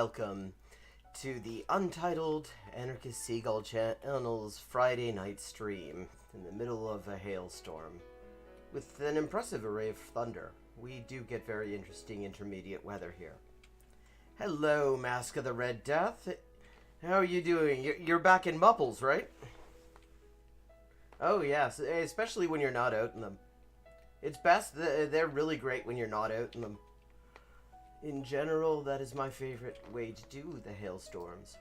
welcome to the Untitled Anarchist Seagull Channel's Friday night stream in the middle of a hailstorm. With an impressive array of thunder, we do get very interesting intermediate weather here. Hello, Mask of the Red Death. How are you doing? You're back in Mupples, right? Oh, yes, especially when you're not out in them. It's best, they're really great when you're not out in them. In general, that is my favorite way to do the hailstorms.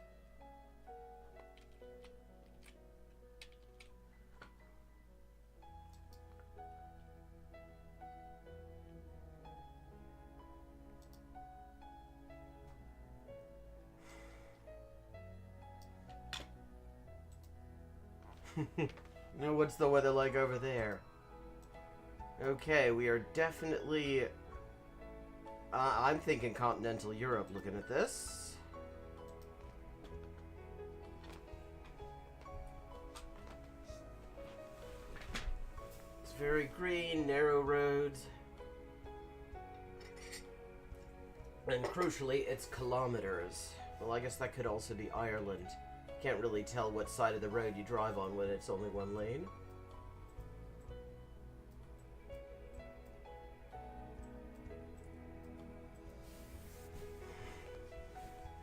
Now, what's the weather like over there? Okay, we are definitely... I'm thinking continental Europe looking at this. It's very green, narrow roads. And crucially, it's kilometers. Well, I guess that could also be Ireland. Can't really tell what side of the road you drive on when it's only one lane.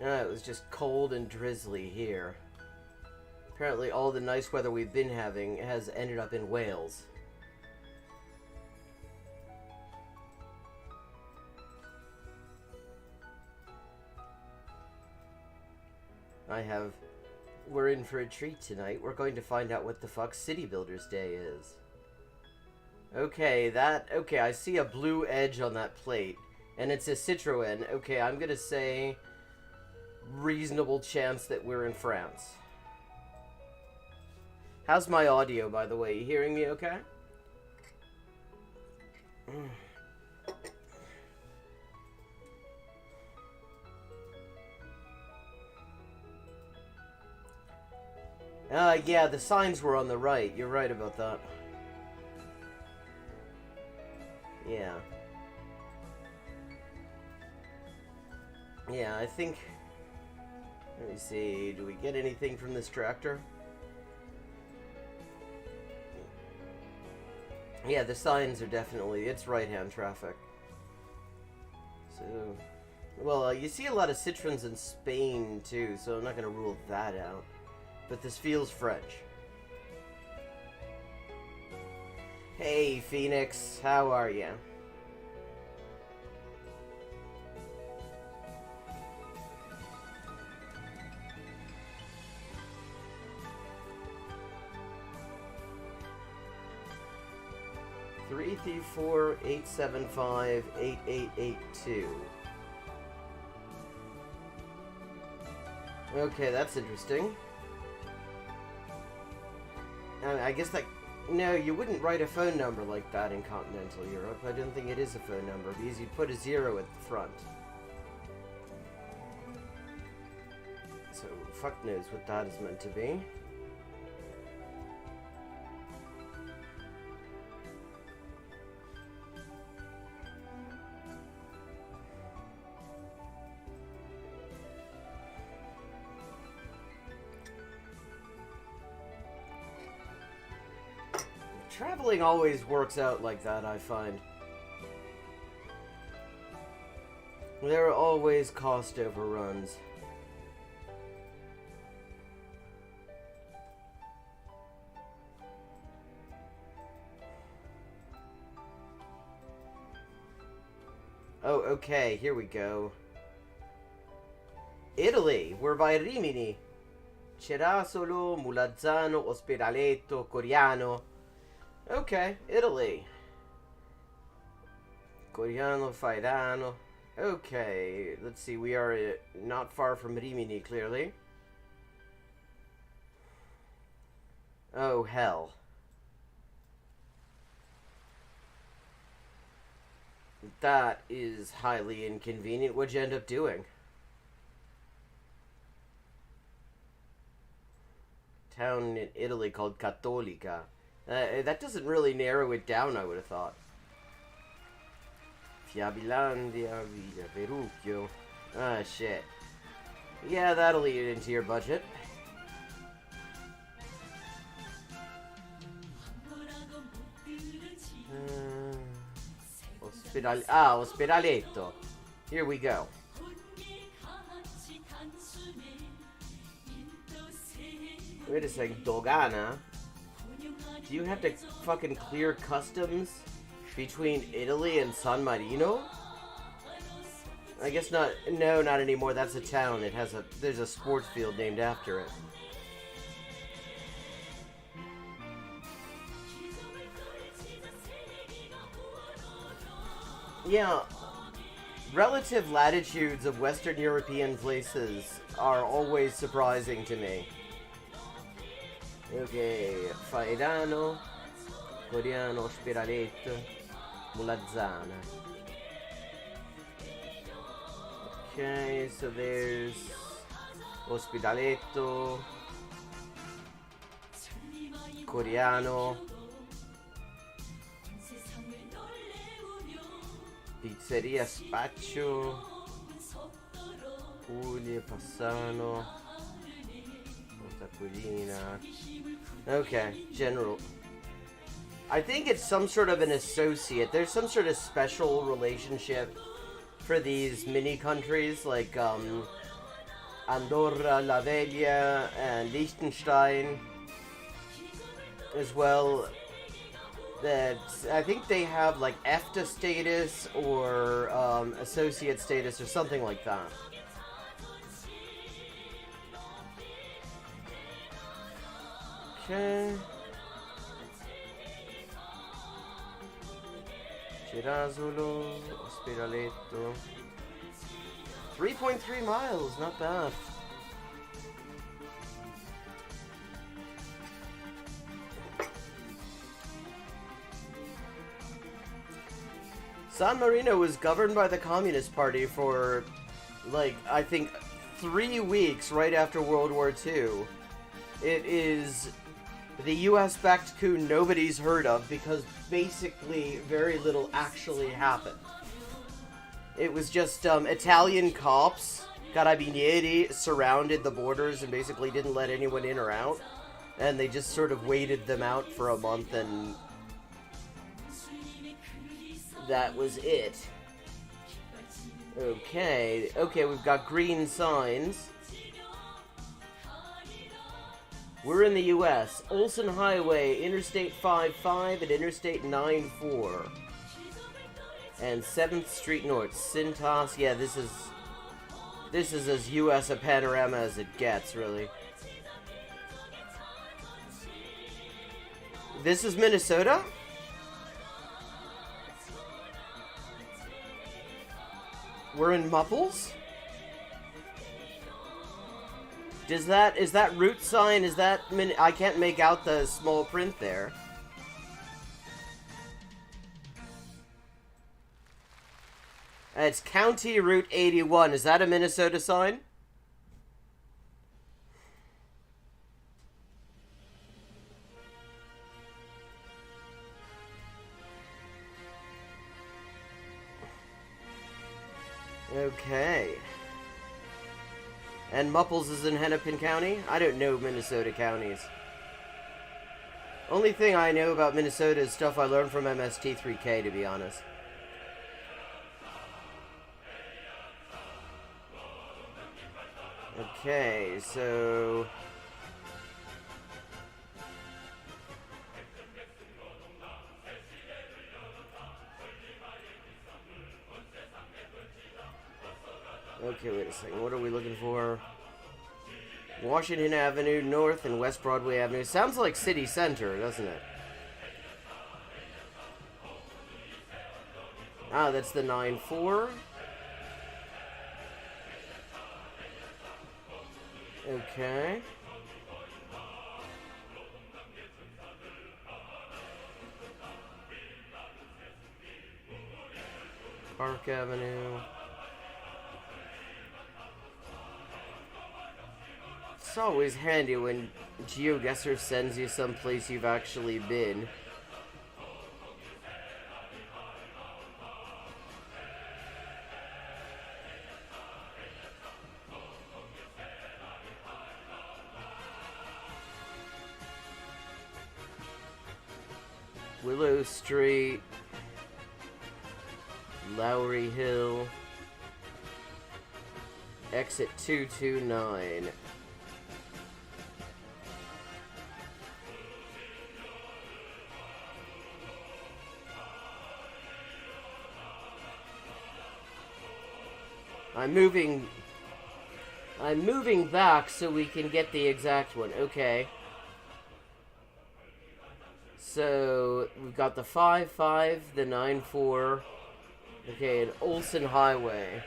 It was just cold and drizzly here. Apparently all the nice weather we've been having has ended up in Wales. We're in for a treat tonight. We're going to find out what the fuck City Builders Day is. Okay, I see a blue edge on that plate. And it's a Citroën. Okay, I'm gonna say... reasonable chance that we're in France. How's my audio, by the way? You hearing me okay? Yeah, the signs were on the right. You're right about that. Yeah. Yeah, I think... Let me see, do we get anything from this tractor? Yeah, the signs are definitely, it's right-hand traffic. So, well, you see a lot of Citroens in Spain, too, so I'm not going to rule that out. But this feels French. Hey, Phoenix, how are you? Three 875-8882. Okay, that's interesting. I guess that... No, you wouldn't write a phone number like that in continental Europe. I don't think it is a phone number, because you'd put a 0 at the front. So, fuck knows what that is meant to be. Traveling always works out like that, I find. There are always cost overruns. Oh, okay, here we go. Italy, we're by Rimini. Cerasolo, Mulazzano, Ospedaletto, Coriano. Okay, Italy. Coriano, Fairano. Okay, let's see, we are not far from Rimini, clearly. Oh, hell. That is highly inconvenient. What'd you end up doing? Town in Italy called Cattolica. That doesn't really narrow it down, I would have thought. Fiabilandia, Villa Perucchio. Ah, shit. Yeah, that'll eat into your budget. Ospedaletto. Here we go. Wait a second, Dogana? Do you have to fucking clear customs between Italy and San Marino? I guess not. No, not anymore. That's a town. There's a sports field named after it. Yeah, relative latitudes of Western European places are always surprising to me. Okay, Faedano, Coriano, Spiraletto, Mulazzana. Okay, so there's Ospedaletto, Coriano, Pizzeria Spaccio, Puglia, Passano, Montacquilina. Okay, general. I think it's some sort of an associate. There's some sort of special relationship for these mini countries like Andorra, La Vella, and Liechtenstein as well. That I think they have like EFTA status or associate status or something like that. Okay. Girasolo, Spiraletto. 3.3 miles, not bad. San Marino was governed by the Communist Party for, like, I think 3 weeks right after World War II. It is the US-backed coup nobody's heard of because basically very little actually happened. It was just Italian cops, carabinieri, surrounded the borders and basically didn't let anyone in or out. And they just sort of waited them out for a month and that was it. Okay, we've got green signs. We're in the U.S. Olson Highway, Interstate 55 and Interstate 94. And 7th Street North, Cintas. Yeah, this is as U.S. a panorama as it gets, really. This is Minnesota? We're in Mupples? Is that route sign, I can't make out the small print there. It's County Route 81. Is that a Minnesota sign? Okay. And Mupples is in Hennepin County? I don't know Minnesota counties. Only thing I know about Minnesota is stuff I learned from MST3K, to be honest. Okay, so... Okay, wait a second. What are we looking for? Washington Avenue North and West Broadway Avenue. Sounds like city center, doesn't it? Ah, that's the 9-4. Okay. Park Avenue. It's always handy when GeoGuessr sends you someplace you've actually been. Willow Street, Lowry Hill, exit 229. I'm moving back so we can get the exact one. Okay. So, we've got the 5-5, the 9-4. Okay, and Olsen Highway.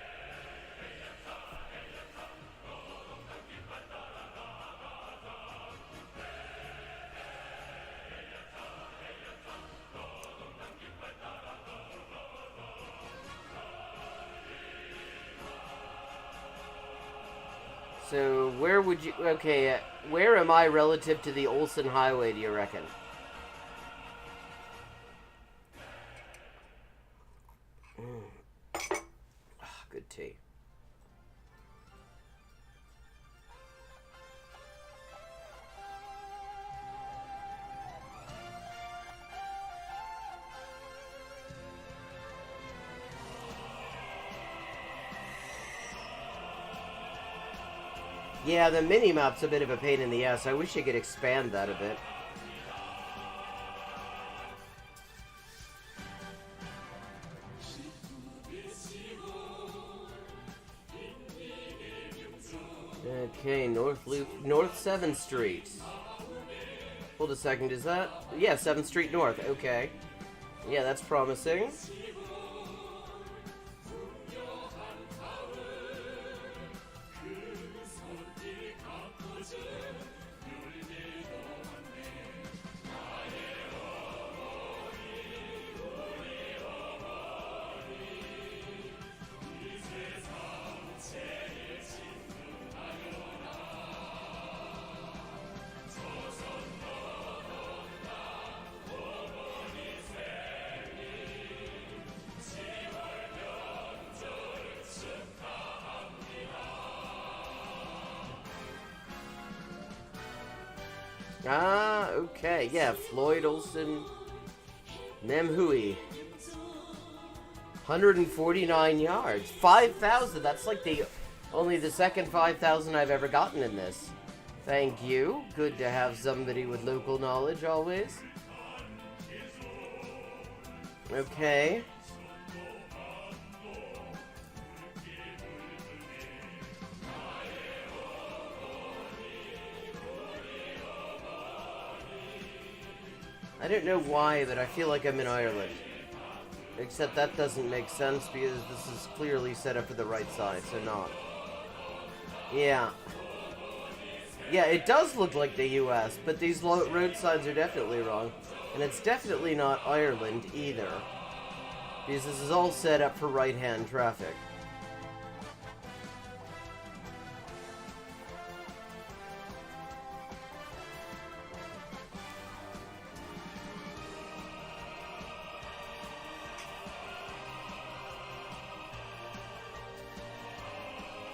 So, where would you... Okay, where am I relative to the Olsen Highway, do you reckon? Good tea. Yeah, the mini-map's a bit of a pain in the ass. I wish I could expand that a bit. Okay, North 7th Street. Hold a second, is that? Yeah, 7th Street North, okay. Yeah, that's promising. Ah, okay, yeah, Floyd Olson, Nemhui. 149 yards. 5,000, that's like only the second 5,000 I've ever gotten in this. Thank you. Good to have somebody with local knowledge, always. Okay. I don't know why, but I feel like I'm in Ireland. Except that doesn't make sense because this is clearly set up for the right side, so not. Yeah. Yeah, it does look like the US, but these road signs are definitely wrong. And it's definitely not Ireland either. Because this is all set up for right-hand traffic.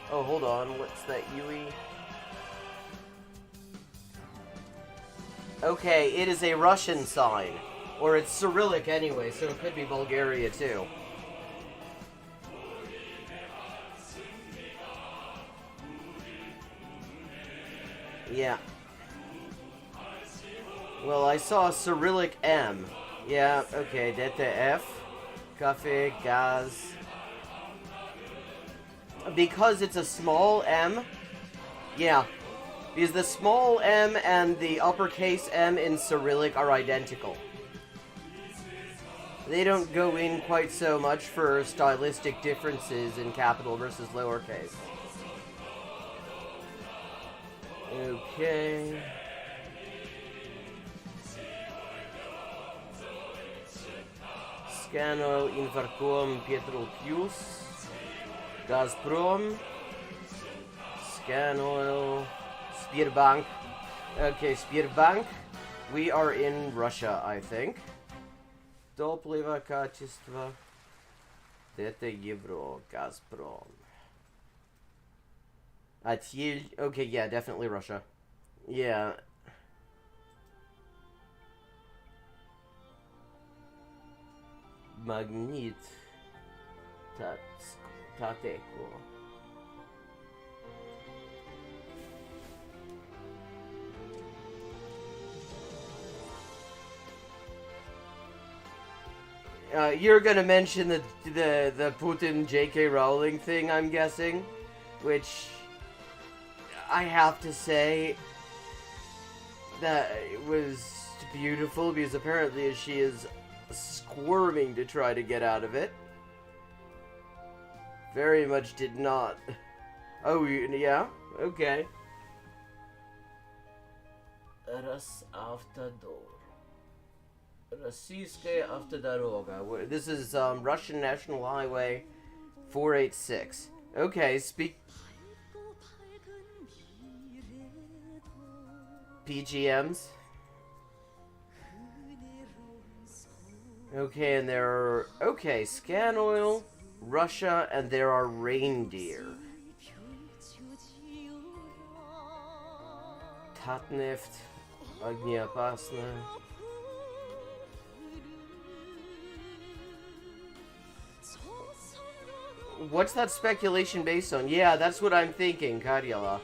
Oh, hold on. What's that UE? Okay, it is a Russian sign. Or it's Cyrillic anyway, so it could be Bulgaria too. Yeah. Well, I saw Cyrillic M. Yeah, okay, Dete F. Café, Gaz. Because it's a small M. Yeah. Because the small m and the uppercase M in Cyrillic are identical. They don't go in quite so much for stylistic differences in capital versus lowercase. Okay. Scano, Infarcom, Petrol Plus, Gazprom, Scanoil, Sberbank. Okay, Sberbank. We are in Russia, I think. Топливо качество. Это Евро, Gazprom. Okay, yeah, definitely Russia. Yeah. Magnit Tateko. You're gonna mention the Putin J.K. Rowling thing, I'm guessing, which I have to say that it was beautiful because apparently she is squirming to try to get out of it. Very much did not. Oh, yeah? Okay. Раз автодор. Российская автодорога. This is Russian National Highway 486. Okay, speak. PGMs. Okay, and there are... Okay, scan oil, Russia, and there are reindeer. Tatneft, Agniapasna. What's that speculation based on? Yeah, that's what I'm thinking, Karyala.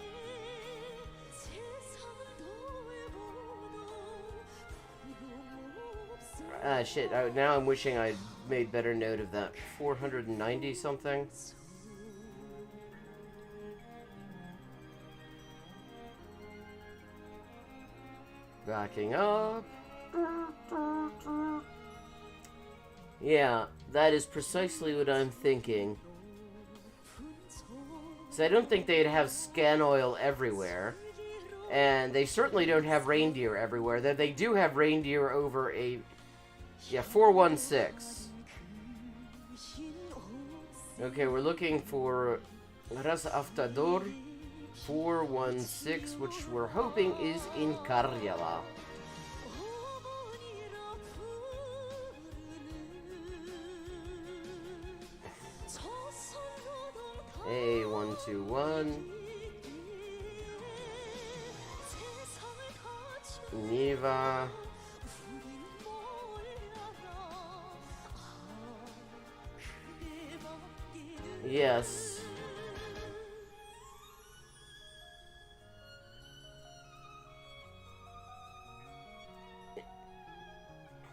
Ah, shit. Now I'm wishing I'd made better note of that. 490 something? Backing up. Yeah, that is precisely what I'm thinking. So I don't think they'd have scan oil everywhere. And they certainly don't have reindeer everywhere. They do have reindeer over a... Yeah, 416. Okay, we're looking for Ras Aftador 416, which we're hoping is in Karyala. A121. Niva. Yes.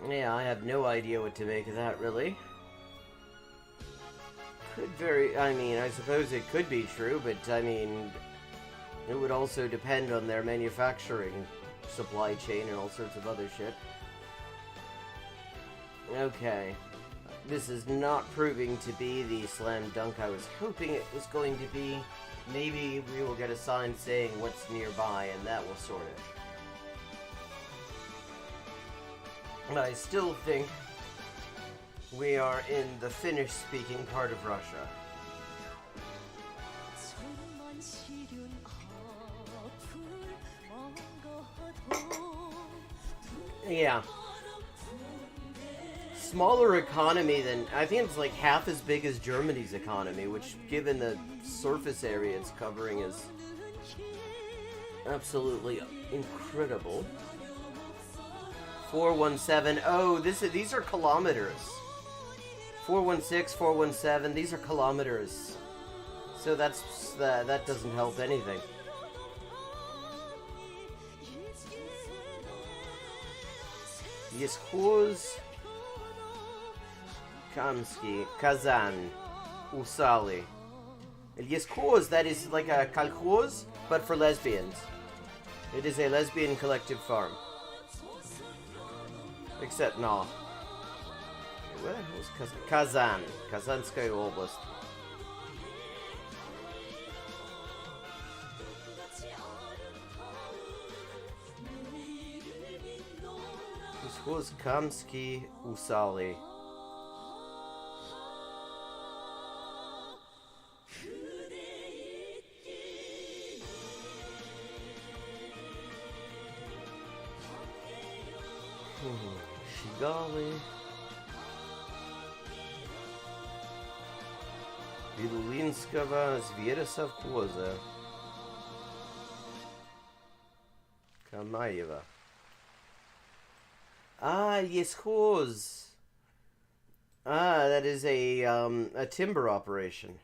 Yeah, I have no idea what to make of that, really. I mean, I suppose it could be true, but, I mean, it would also depend on their manufacturing supply chain and all sorts of other shit. Okay. This is not proving to be the slam dunk I was hoping it was going to be. Maybe we will get a sign saying what's nearby, and that will sort it. But I still think we are in the Finnish-speaking part of Russia. Yeah. Smaller economy than... I think it's like half as big as Germany's economy, which, given the surface area it's covering, is absolutely incredible. 417. Oh, these are kilometers. 416, 417. These are kilometers. So that doesn't help anything. Yeskhoz, Kamsky, Kazan, Usali. Yeskhoz, that is like a kolkhoz, but for lesbians. It is a lesbian collective farm. Except no. Where the hell is Kazan? Kazanskaya Oblast. This was Kamsky Usali. Shigali. Vilulinskого Zvieresovkhoza. Kamaeva. Ah, Yeskhoz. Ah, that is a timber operation.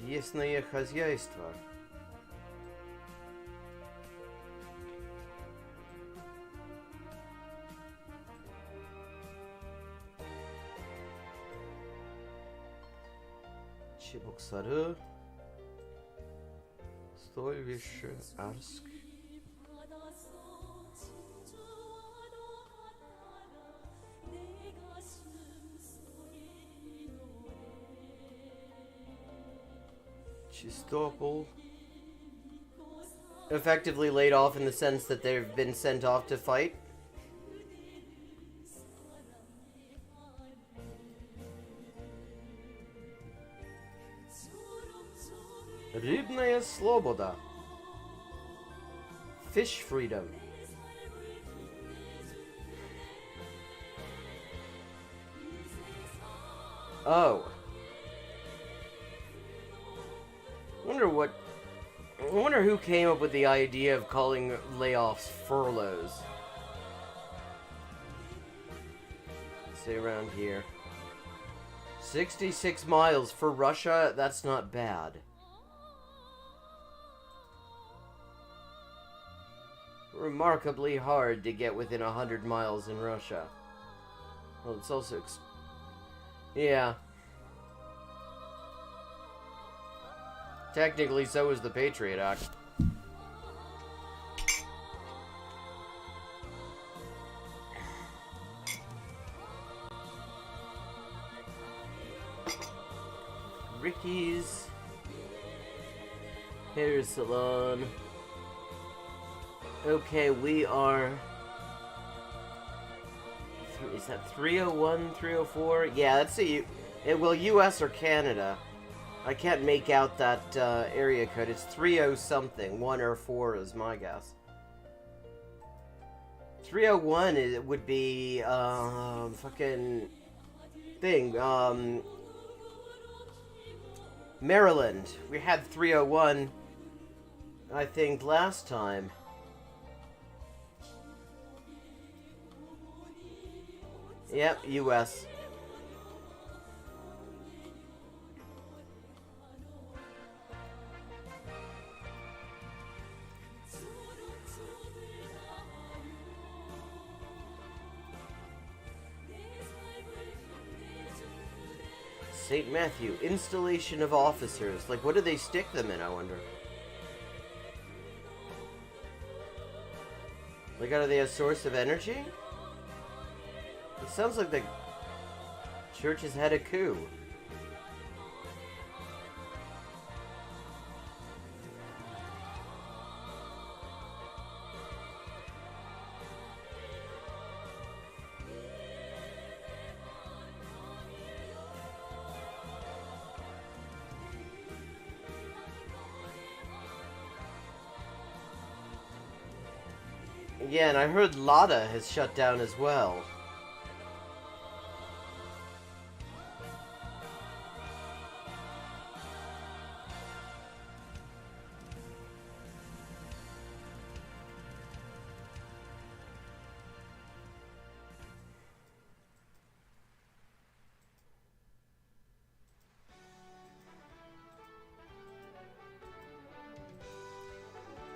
Ясное хозяйство. Чебоксары. Стойвище, Арск. Chistopol. Effectively laid off in the sense that they've been sent off to fight. Rybная Sloboda. Fish freedom. Oh. I wonder who came up with the idea of calling layoffs furloughs. Stay around here. 66 miles for Russia, that's not bad. Remarkably hard to get within 100 miles in Russia. Well, it's also... yeah. Technically, so is the Patriot Act. Ricky's hair salon. Okay, we are... is that 301, 304? Yeah, let's see. Well, US or Canada. I can't make out that area code. It's 30 something. 1 or 4 is my guess. 301 would be fucking thing. Maryland. We had 301, I think, last time. Yep, US. St. Matthew, installation of officers. Like, what do they stick them in, I wonder? Like, are they a source of energy? It sounds like the church has had a coup. Yeah, and I heard Lada has shut down as well.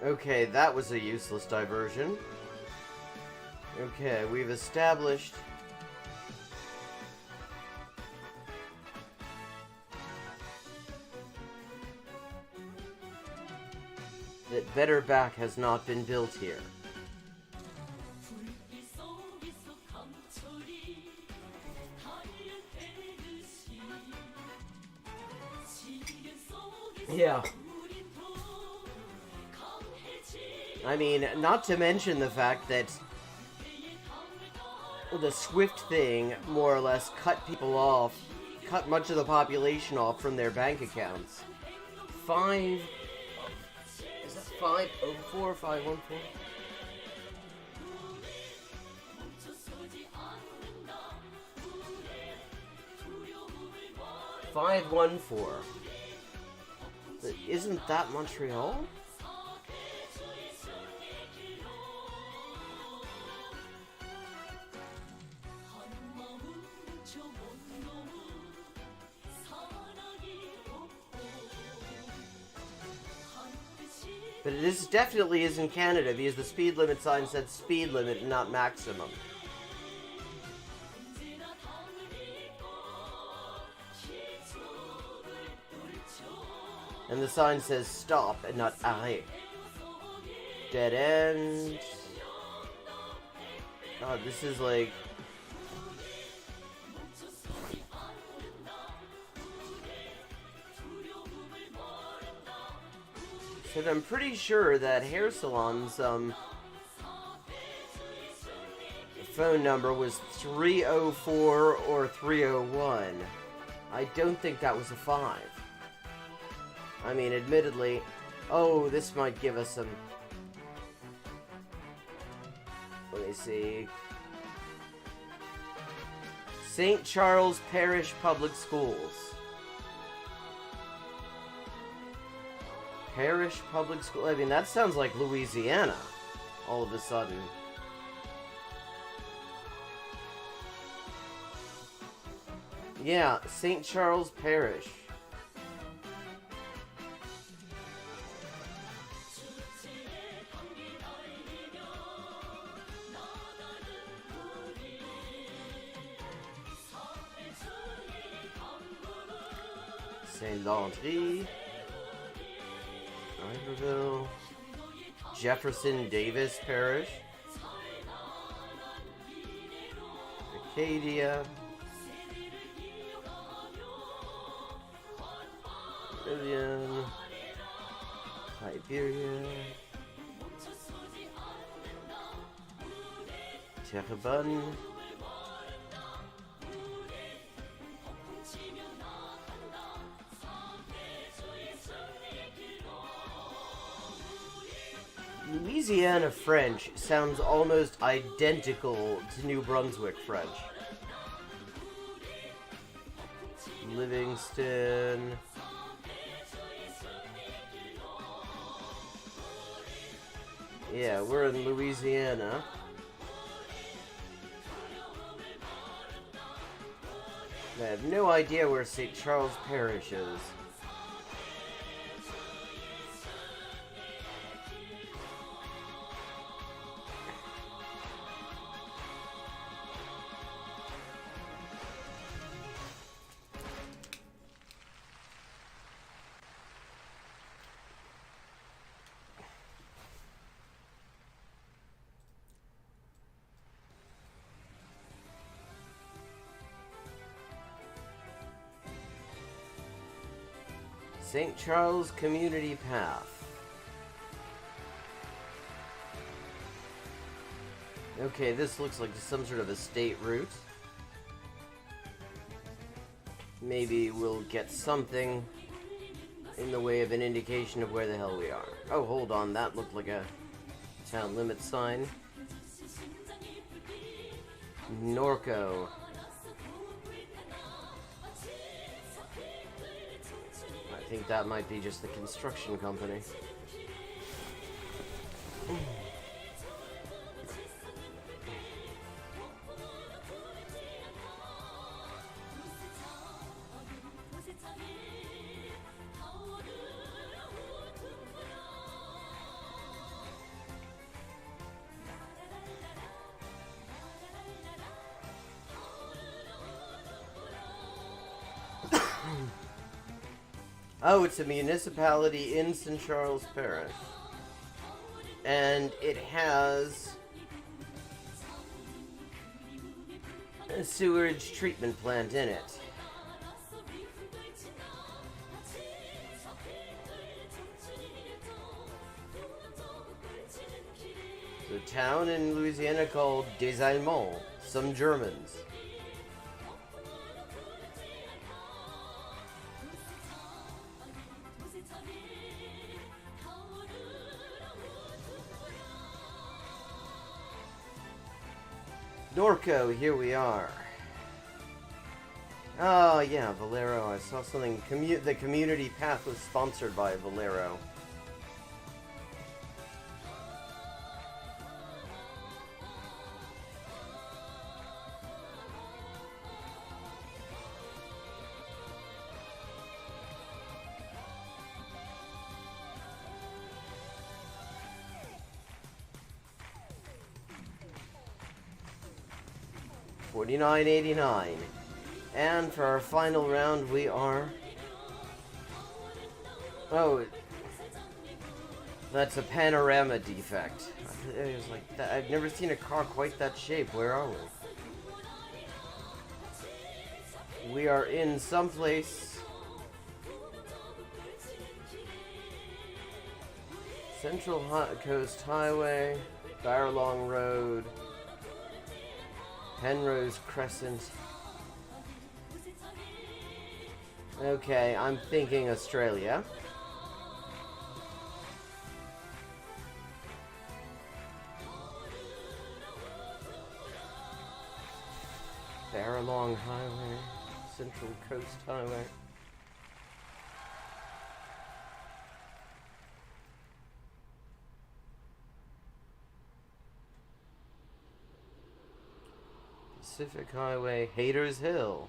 Okay, that was a useless diversion. Okay, we've established that Better Back has not been built here. Yeah. I mean, not to mention the fact that the Swift thing more or less cut people off, cut much of the population off from their bank accounts. Is that 504 or 514? 514. Isn't that Montreal? But this definitely is in Canada because the speed limit sign said speed limit and not maximum. And the sign says stop and not arrêt. Dead end. God, this is like... So I'm pretty sure that hair salon's phone number was 304 or 301. I don't think that was a 5. I mean, admittedly... Oh, this might give us some... Let me see... St. Charles Parish Public Schools. Parish Public School. I mean, that sounds like Louisiana, all of a sudden. Yeah, St. Charles Parish. St. Landry. Iberville, Jefferson Davis Parish, Acadia, Lillian, Iberia, Terrebonne, Louisiana French sounds almost identical to New Brunswick French. Livingston. Yeah, we're in Louisiana. I have no idea where St. Charles Parish is. St. Charles Community Path. Okay, this looks like some sort of a state route. Maybe we'll get something in the way of an indication of where the hell we are. Oh, hold on, that looked like a town limit sign. Norco. I think that might be just the construction company. Oh, it's a municipality in St. Charles Parish. And it has a sewage treatment plant in it. It's a town in Louisiana called Des Allemands, some Germans. Norco, here we are. Oh yeah, Valero. I saw something. The community path was sponsored by Valero. 49.89. And for our final round, we are... Oh, that's a panorama defect. It was like that. I've never seen a car quite that shape. Where are we? We are in someplace. Central Coast Highway, Baralong Road, Penrose Crescent. Okay, I'm thinking Australia. Baralong Highway, Central Coast Highway. Pacific Highway, Haters Hill.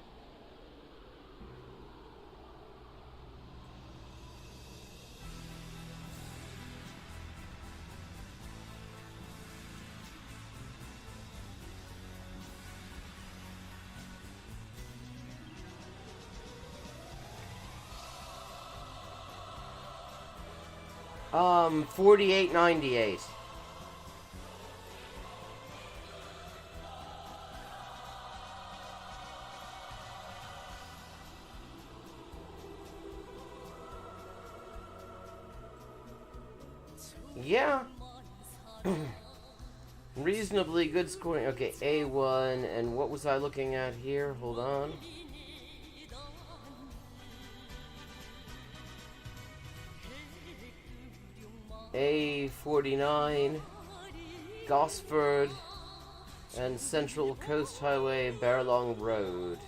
$48.98. Yeah. Reasonably good scoring. Okay, A1, and what was I looking at here? Hold on. A49, Gosford, and Central Coast Highway, Baralong Road.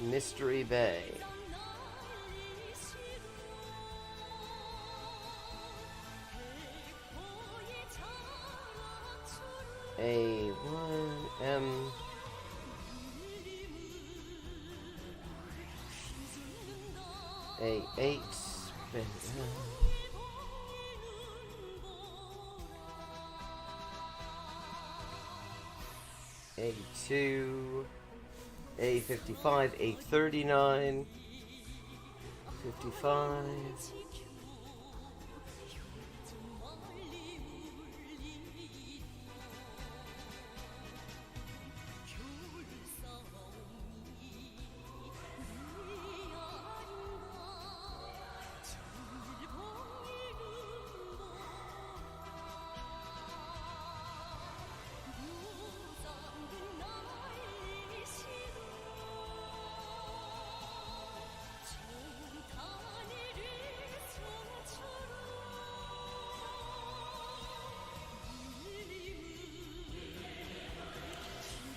Mystery Bay. A1M. A8. A2. A55. A39. 55.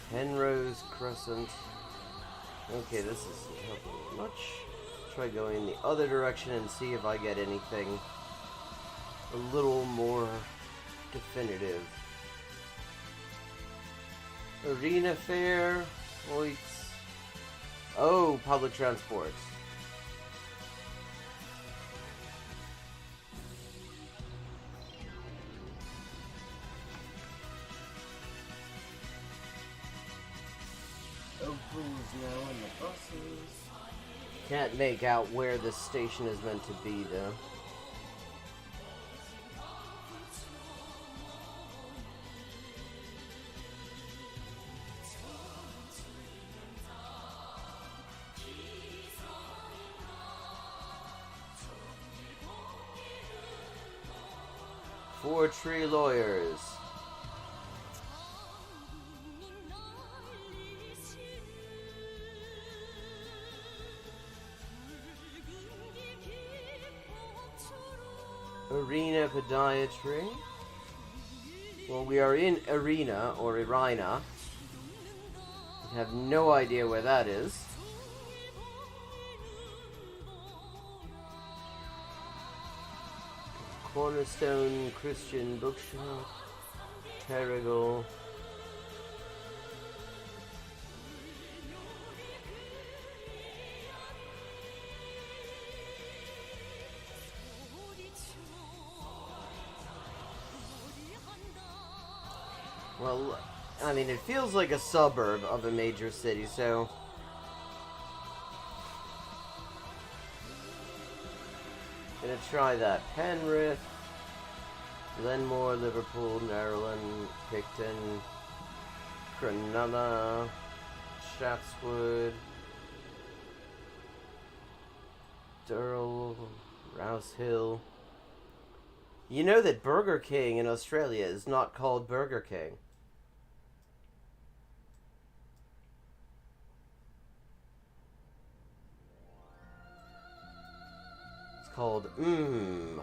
Penrose Crescent. Okay, this isn't helping much. Try going the other direction and see if I get anything a little more definitive. Arena Fair. Oh, public transport. Now in the buses. Can't make out where the station is meant to be, though. Four Tree Lawyers. Arena Podiatry. Well, we are in Arena, or Irina. I have no idea where that is. Cornerstone Christian Bookshop. Terrigal. Well, I mean, it feels like a suburb of a major city, so... Gonna try that. Penrith, Glenmore, Liverpool, Maryland, Picton, Cronulla, Shaftesbury, Durrell, Rouse Hill. You know that Burger King in Australia is not called Burger King. It's called,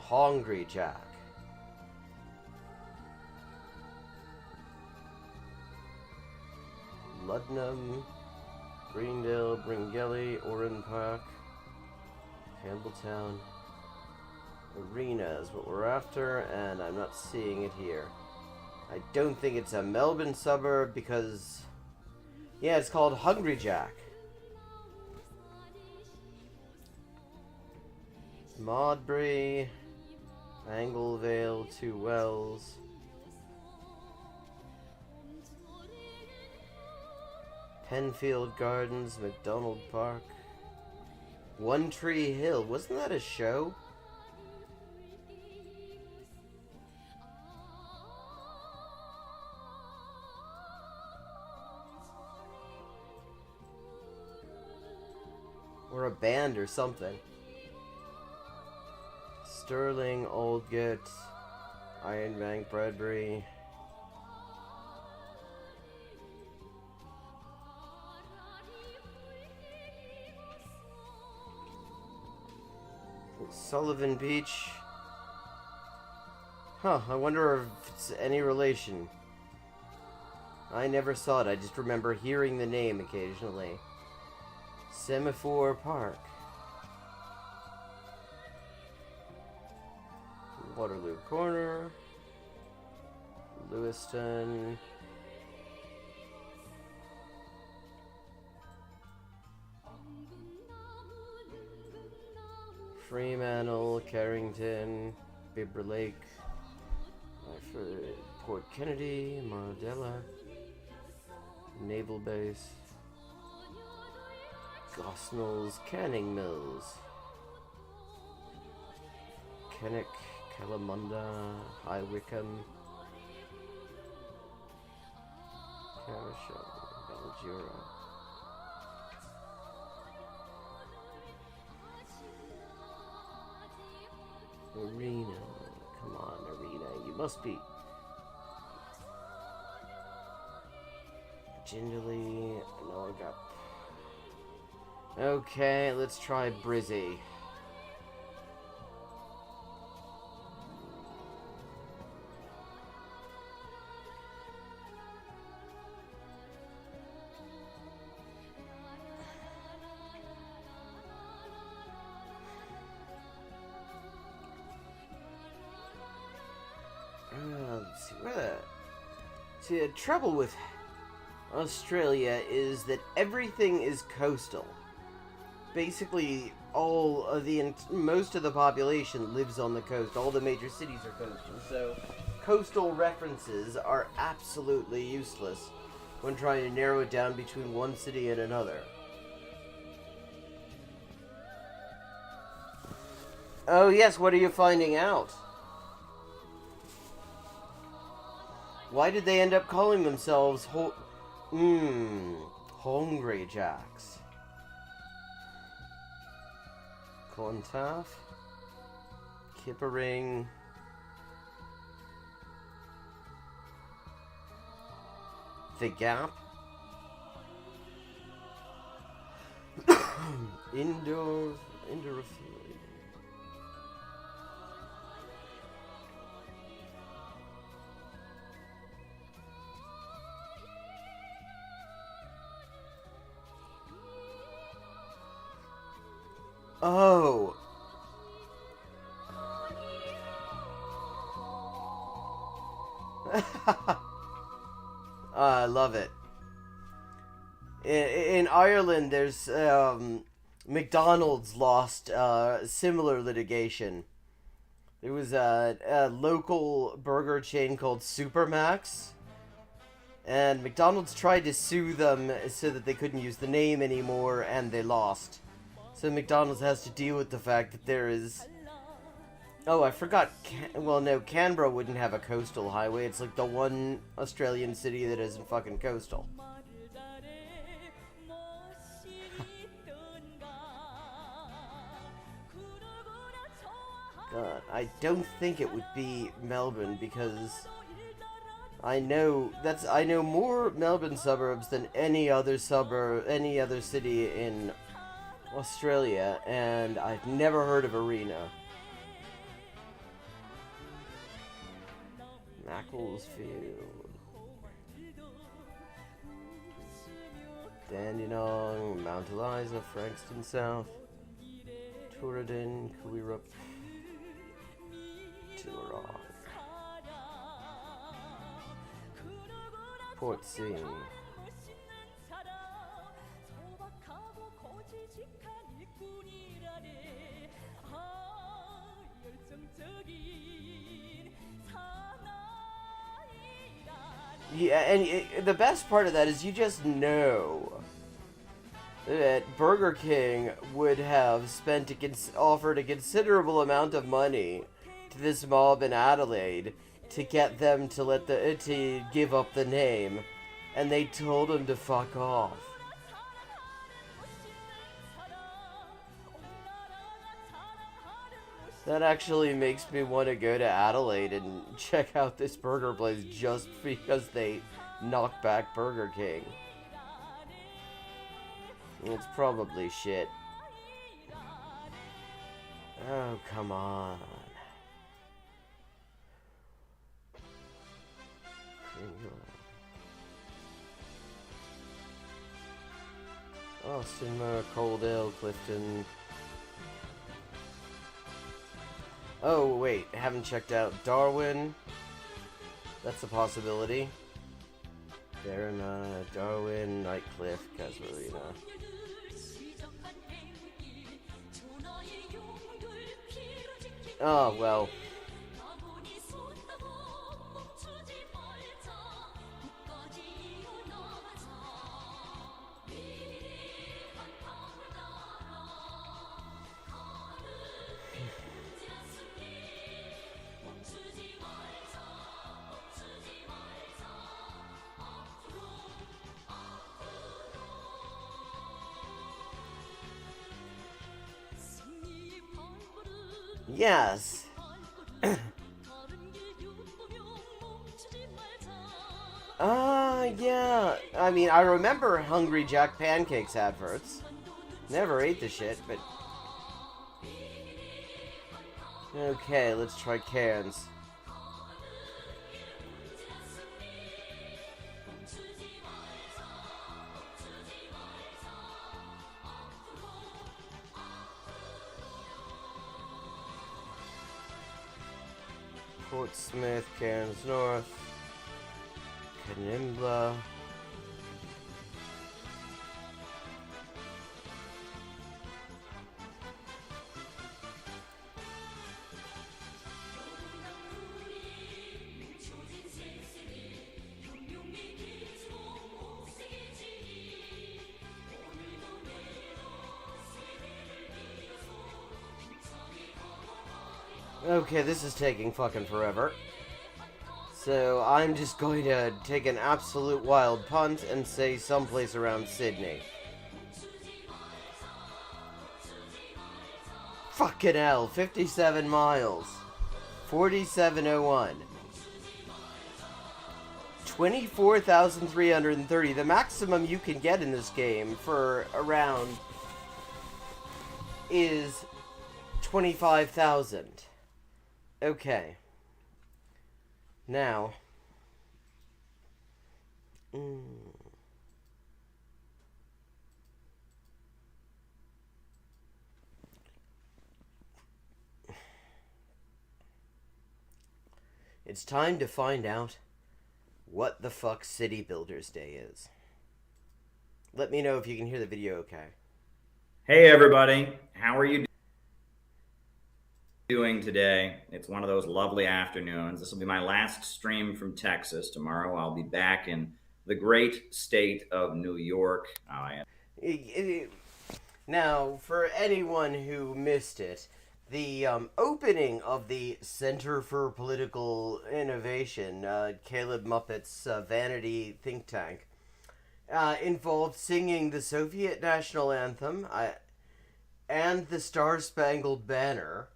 Hungry Jack. Luddenham, Greendale, Bringelly, Oran Park, Campbelltown. Arena is what we're after, and I'm not seeing it here. I don't think it's a Melbourne suburb because... Yeah, it's called Hungry Jack. Modbury, Anglevale, Two Wells. Penfield Gardens, McDonald Park. One Tree Hill. Wasn't that a show? Or a band or something. Stirling, Aldgate, Ironbank, Bradbury. Sullivan Beach. Huh, I wonder if it's any relation. I never saw it, I just remember hearing the name occasionally. Semaphore Park. Waterloo Corner. Lewiston. Fremantle, Carrington, Bibber Lake, Port Kennedy, Mardella, Naval Base, Gosnells, Canning Mills, Kennick, Kalamunda, High Wycombe, Carisham, Baldura. Arena. Come on, Arena. You must be. Gingerly. Norgap. Okay, let's try Brizzy. Let's see, see, the trouble with Australia is that everything is coastal. Basically, most of the population lives on the coast. All the major cities are coastal, so coastal references are absolutely useless when trying to narrow it down between one city and another. Oh yes, what are you finding out? Why did they end up calling themselves Hungry Jacks? Clontarf, Kippering, The Gap, Indoor. Oh. I love it. In Ireland, there's McDonald's lost similar litigation. There was a local burger chain called Supermax And McDonald's tried to sue them so that they couldn't use the name anymore, and they lost. So McDonald's has to deal with the fact that there is... Oh, I forgot. Well, no, Canberra wouldn't have a coastal highway. It's like the one Australian city that isn't fucking coastal. God, I don't think it would be Melbourne because I know more Melbourne suburbs than any other city in Australia, and I've never heard of Arena. Macclesfield, Dandenong, Mount Eliza, Frankston South, Tooradin, Kuirup, Tuarong, Portsea. Yeah, and the best part of that is you just know that Burger King would have offered a considerable amount of money to this mob in Adelaide to get them to give up the name, and they told him to fuck off. That actually makes me want to go to Adelaide and check out this burger place just because they knocked back Burger King. It's probably shit. Oh, come on. Austin, Coaldale, Clifton. Oh, wait, haven't checked out Darwin. That's a possibility. Darwin, Nightcliff, Casuarina. Oh, well. Yes. Yeah. I mean, I remember Hungry Jack Pancakes adverts. Never ate the shit, but... Okay, let's try Cairns. Portsmouth, Cairns North, Canimbla. Okay, this is taking fucking forever. So I'm just going to take an absolute wild punt and say someplace around Sydney. Fucking hell, 57 miles. 4701. 24,330. The maximum you can get in this game for a round is 25,000. Okay. Now. It's time to find out what the fuck City Builders Day is. Let me know if you can hear the video okay. Hey everybody, how are you doing today? It's one of those lovely afternoons. This will be my last stream from Texas. Tomorrow I'll be back in the great state of New York. Now, for anyone who missed it, the opening of the Center for Political Innovation, Caleb Muppet's vanity think tank, involved singing the Soviet national anthem and the Star-Spangled Banner,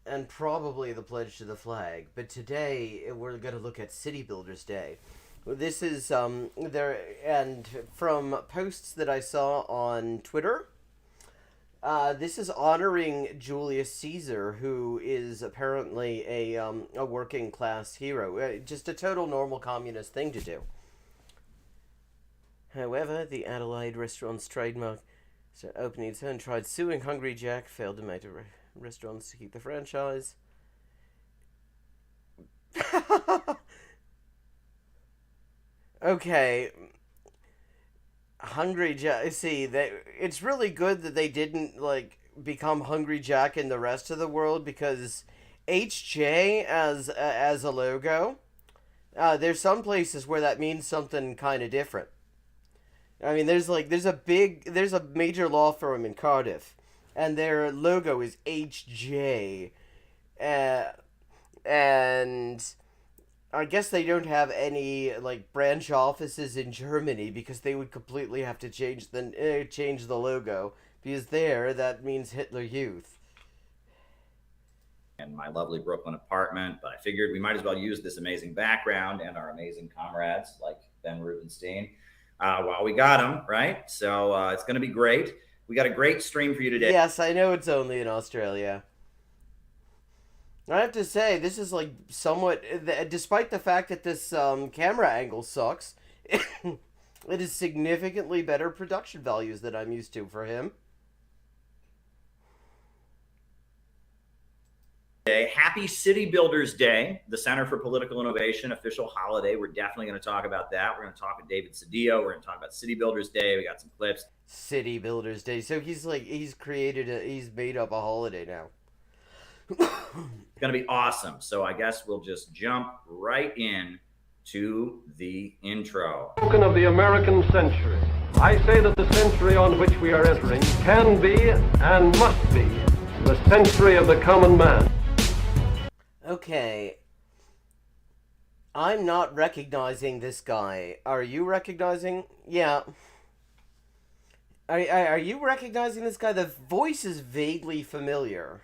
and probably the Pledge to the Flag. But today we're going to look at City Builders Day. This is there, and from posts that I saw on Twitter, this is honoring Julius Caesar, who is apparently a working class hero. Just a total normal communist thing to do. However, the Adelaide restaurant's trademark opening its own tried suing Hungry Jack, failed to make restaurants to keep the franchise. Okay. Hungry Jack. See, it's really good that they didn't become Hungry Jack in the rest of the world, because HJ as a logo, there's some places where that means something kind of different. I mean, there's a major law firm in Cardiff, and their logo is HJ, and I guess they don't have any branch offices in Germany, because they would completely have to change the logo, because that means Hitler Youth. And my lovely Brooklyn apartment, but I figured we might as well use this amazing background and our amazing comrades like Ben Rubenstein while we got them, right? So it's going to be great. We got a great stream for you today. Yes, I know it's only in Australia. I have to say, this is somewhat, despite the fact that this camera angle sucks, it is significantly better production values than I'm used to for him. Happy City Builders Day, the Center for Political Innovation official holiday. We're definitely going to talk about that. We're going to talk with David Cedillo. We're going to talk about City Builders Day. We got some clips. City Builders Day. So he's made up a holiday now. It's going to be awesome. So I guess we'll just jump right in to the intro. Spoken of the American century. I say that the century on which we are entering can be and must be the century of the common man. Okay. I'm not recognizing this guy. Are you recognizing? Yeah. Are you recognizing this guy? The voice is vaguely familiar.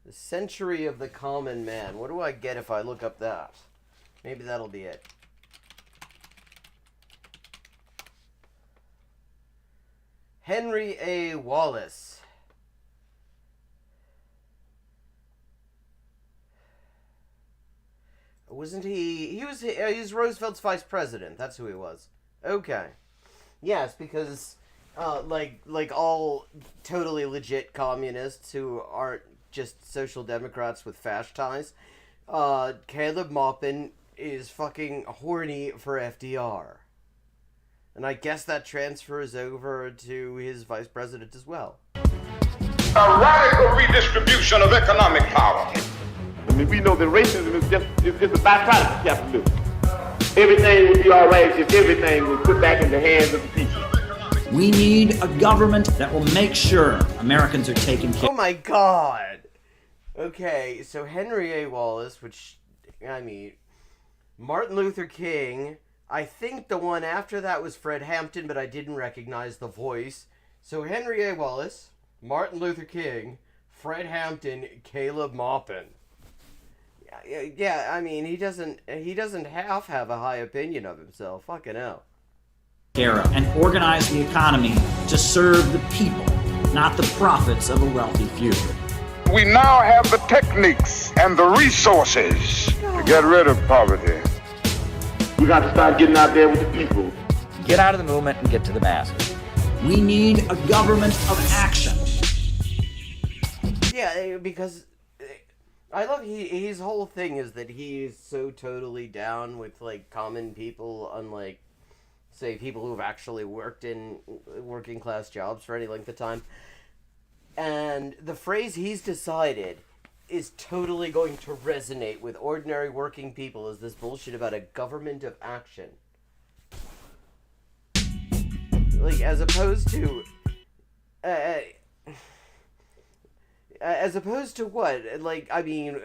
The century of the common man. What do I get if I look up that? Maybe that'll be it. Henry A. Wallace. Wasn't he? He was Roosevelt's vice president. That's who he was. Okay. Yes, because like all totally legit communists who aren't just social democrats with fash ties, Caleb Maupin is fucking horny for FDR. And I guess that transfers over to his vice president as well. A radical redistribution of economic power. I mean, we know that racism is just it's a byproduct of capitalism. Everything would be all right if everything was put back in the hands of the people. We need a government that will make sure Americans are taken care of. Oh my god! Okay, so Henry A. Wallace, which, I mean, Martin Luther King. I think the one after that was Fred Hampton, but I didn't recognize the voice. So Henry A. Wallace, Martin Luther King, Fred Hampton, Caleb Maupin. Yeah, I mean, he doesn't half have a high opinion of himself. Fucking hell. And organize the economy to serve the people, not the profits of a wealthy few. We now have the techniques and the resources to get rid of poverty. We got to start getting out there with the people. Get out of the movement and get to the masses. We need a government of action. Yeah, because I love his whole thing is that he is so totally down with common people, unlike say people who've actually worked in working class jobs for any length of time. And the phrase he's decided is totally going to resonate with ordinary working people is this bullshit about a government of action. Like, as opposed to what? Like, I mean,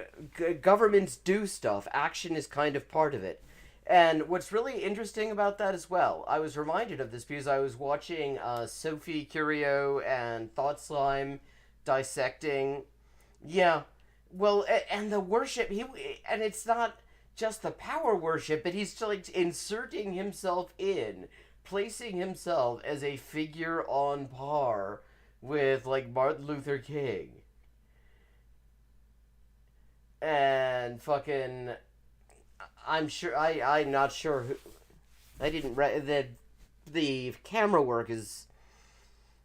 governments do stuff. Action is kind of part of it. And what's really interesting about that as well, I was reminded of this because I was watching Sophie Curio and Thought Slime dissecting. Yeah, well, and the worship, and it's not just the power worship, but he's like inserting himself in, placing himself as a figure on par with like Martin Luther King. And fucking, I'm not sure who, I didn't the camera work is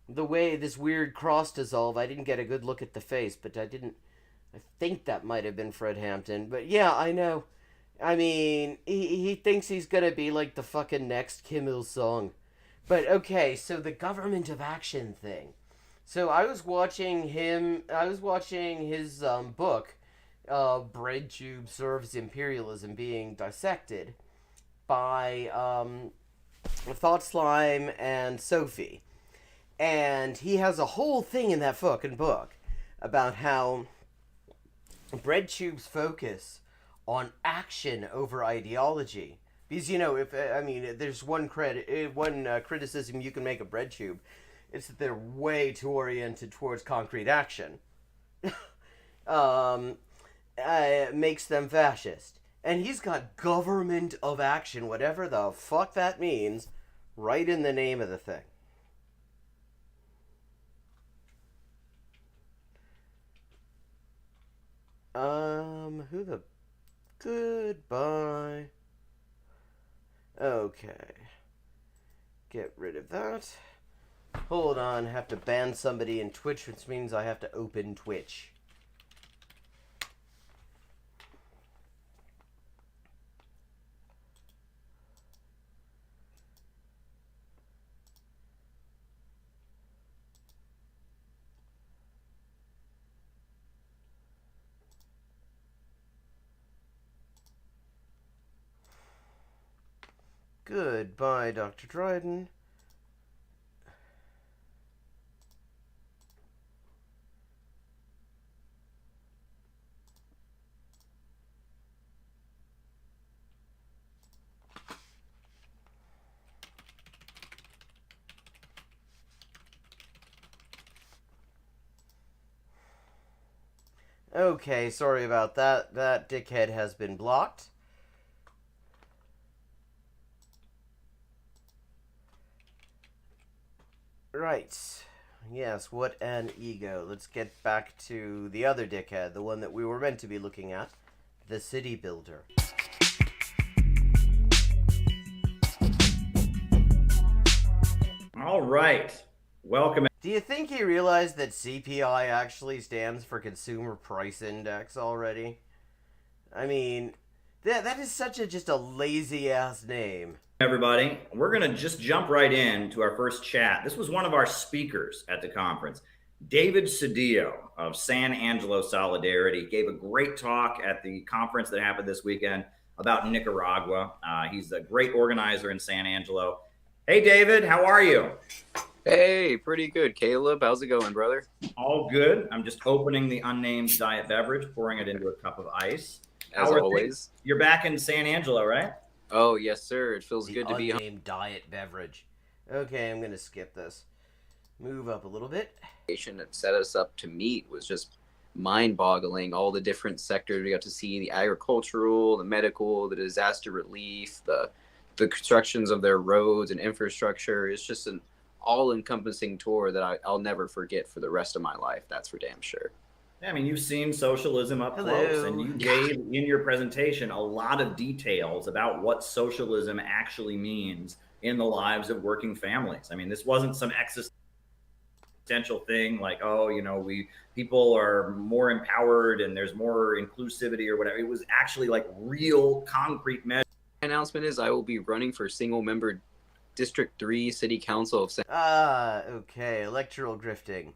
the way this weird cross dissolve. I didn't get a good look at the face, but I think that might have been Fred Hampton. But yeah, I know. I mean, he thinks he's gonna be like the fucking next Kim Il-sung. But okay, so the government of action thing. So I was watching his book, Bread Tube Serves Imperialism, being dissected by Thought Slime and Sophie. And he has a whole thing in that fucking book about how Bread Tube's focus on action over ideology. Because, you know, there's one criticism you can make of Bread Tube, it's that they're way too oriented towards concrete action. Makes them fascist. And he's got government of action, whatever the fuck that means, right in the name of the thing. Who the... Goodbye. Okay. Get rid of that. Hold on, have to ban somebody in Twitch, which means I have to open Twitch. Goodbye, Dr. Dryden. Okay, sorry about that. That dickhead has been blocked. Right. Yes, what an ego. Let's get back to the other dickhead, the one that we were meant to be looking at. The city builder. All right. Welcome. Do you think he realized that CPI actually stands for Consumer Price Index already? I mean, that is such just a lazy-ass name. Everybody, we're going to just jump right into our first chat. This was one of our speakers at the conference. David Cedillo of San Angelo Solidarity gave a great talk at the conference that happened this weekend about Nicaragua. He's a great organizer in San Angelo. Hey, David, how are you? Hey, pretty good, Caleb. How's it going, brother? All good. I'm just opening the unnamed diet beverage, pouring it into a cup of ice. As always. You're back in San Angelo, right? Oh, yes, sir. It feels good to be unnamed diet beverage. Okay, I'm going to skip this. Move up a little bit. That set us up to meet was just mind-boggling. All the different sectors we got to see: the agricultural, the medical, the disaster relief, the constructions of their roads and infrastructure. It's just an all-encompassing tour that I'll never forget for the rest of my life. That's for damn sure. Yeah, I mean, you've seen socialism up close, and you gave in your presentation a lot of details about what socialism actually means in the lives of working families. I mean, this wasn't some existential thing like, oh, you know, people are more empowered and there's more inclusivity or whatever. It was actually like real concrete measures. My announcement is I will be running for single-member District 3 City Council of San. Okay, electoral grifting.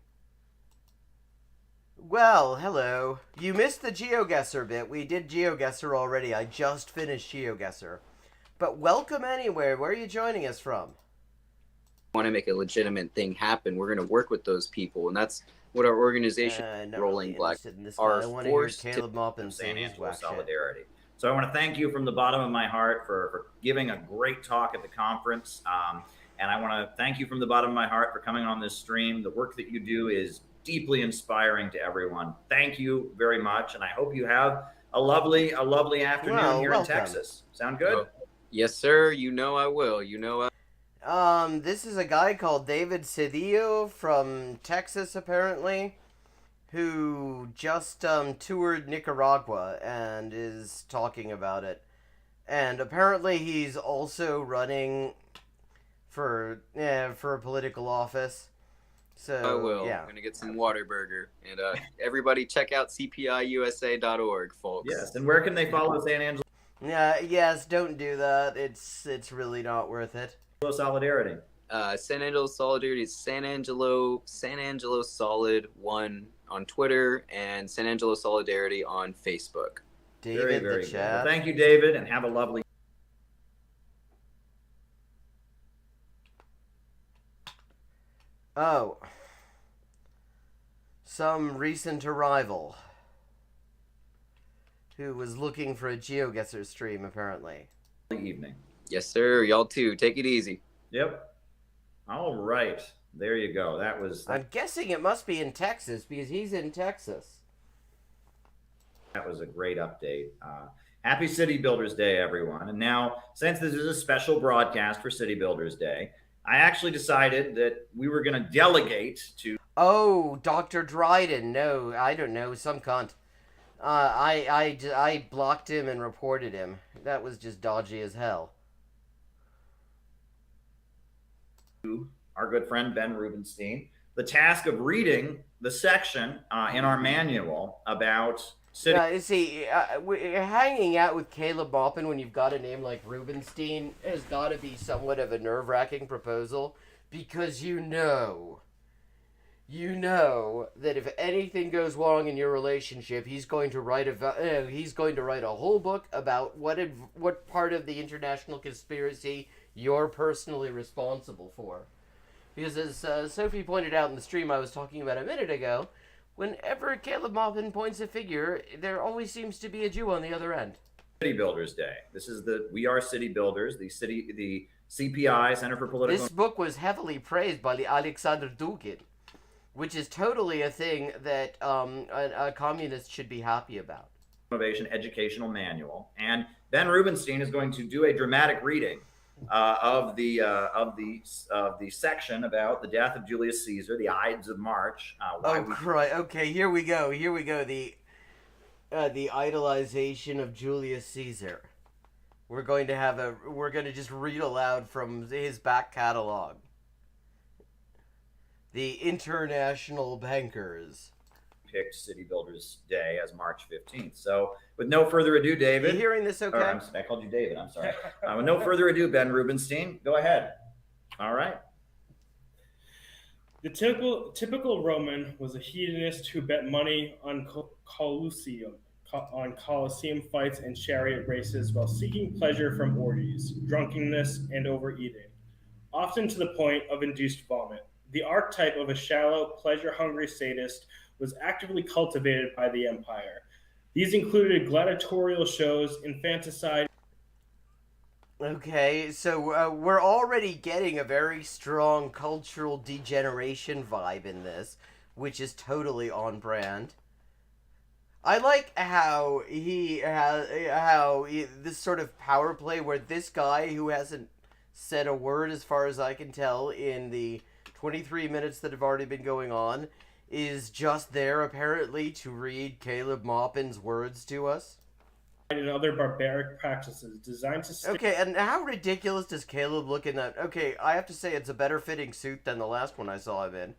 Well, hello. You missed the GeoGuessr bit. We did GeoGuessr already. I just finished GeoGuessr. But welcome anywhere. Where are you joining us from? want to make a legitimate thing happen, we're going to work with those people, and that's what our organization, Not Rolling really Black, interested in this are guy. I want to hear forced to. Caleb Maupin say San his Angelo whack shit. solidarity. So I want to thank you from the bottom of my heart for giving a great talk at the conference. And I want to thank you from the bottom of my heart for coming on this stream. The work that you do is deeply inspiring to everyone. Thank you very much. And I hope you have a lovely afternoon here in Texas. Sound good? Oh, yes, sir. You know I will. This is a guy called David Cedillo from Texas, apparently, who just toured Nicaragua and is talking about it. And apparently he's also running for a political office. So I will. Yeah. I'm going to get some Whataburger. And everybody check out cpiusa.org, folks. Yes. And where can they follow San Angelo Yes, don't do that. It's really not worth it. Solidarity? San Angelo Solidarity is San Angelo Solid 1 on Twitter, and San Angelo Solidarity on Facebook. David, very the good. chat. Well, thank you, David, and have a lovely. Oh. Some recent arrival who was looking for a GeoGuessr stream, apparently. Evening. Yes, sir. Y'all too. Take it easy. Yep. All right. There you go. That was. I'm guessing it must be in Texas because he's in Texas. That was a great update. Happy City Builders Day, everyone. And now, since this is a special broadcast for City Builders Day, I actually decided that we were going to delegate to. Oh, Dr. Dryden. No, I don't know. Some cunt. I blocked him and reported him. That was just dodgy as hell. Our good friend Ben Rubenstein the task of reading the section in our manual about city. You see, hanging out with Caleb Maupin when you've got a name like Rubenstein has got to be somewhat of a nerve-wracking proposal, because you know that if anything goes wrong in your relationship, he's going to write a whole book about what part of the international conspiracy you're personally responsible for. Because as Sophie pointed out in the stream I was talking about a minute ago, whenever Caleb Maupin points a figure, there always seems to be a Jew on the other end. City Builders Day. This is the We Are City Builders, the CPI, Center for Political. This book was heavily praised by the Alexander Dugin, which is totally a thing that a communist should be happy about. Innovation Educational Manual, and Ben Rubenstein is going to do a dramatic reading of the section about the death of Julius Caesar, the Ides of March. Okay, here we go. The idolization of Julius Caesar. We're going to just read aloud from his back catalog. The International Bankers picked City Builders Day as March 15th. So with no further ado, David. Are you hearing this okay? I called you David, I'm sorry. With no further ado, Ben Rubenstein, go ahead. All right. The typical Roman was a hedonist who bet money on Colosseum fights and chariot races while seeking pleasure from orgies, drunkenness, and overeating, often to the point of induced vomit. The archetype of a shallow, pleasure-hungry sadist was actively cultivated by the empire. These included gladiatorial shows, infanticide. Okay, so we're already getting a very strong cultural degeneration vibe in this, which is totally on brand. I like how this sort of power play where this guy who hasn't said a word as far as I can tell in the 23 minutes that have already been going on is just there apparently to read Caleb Maupin's words to us. And other barbaric practices designed to... Okay, and how ridiculous does Caleb look in that? Okay, I have to say it's a better fitting suit than the last one I saw him in.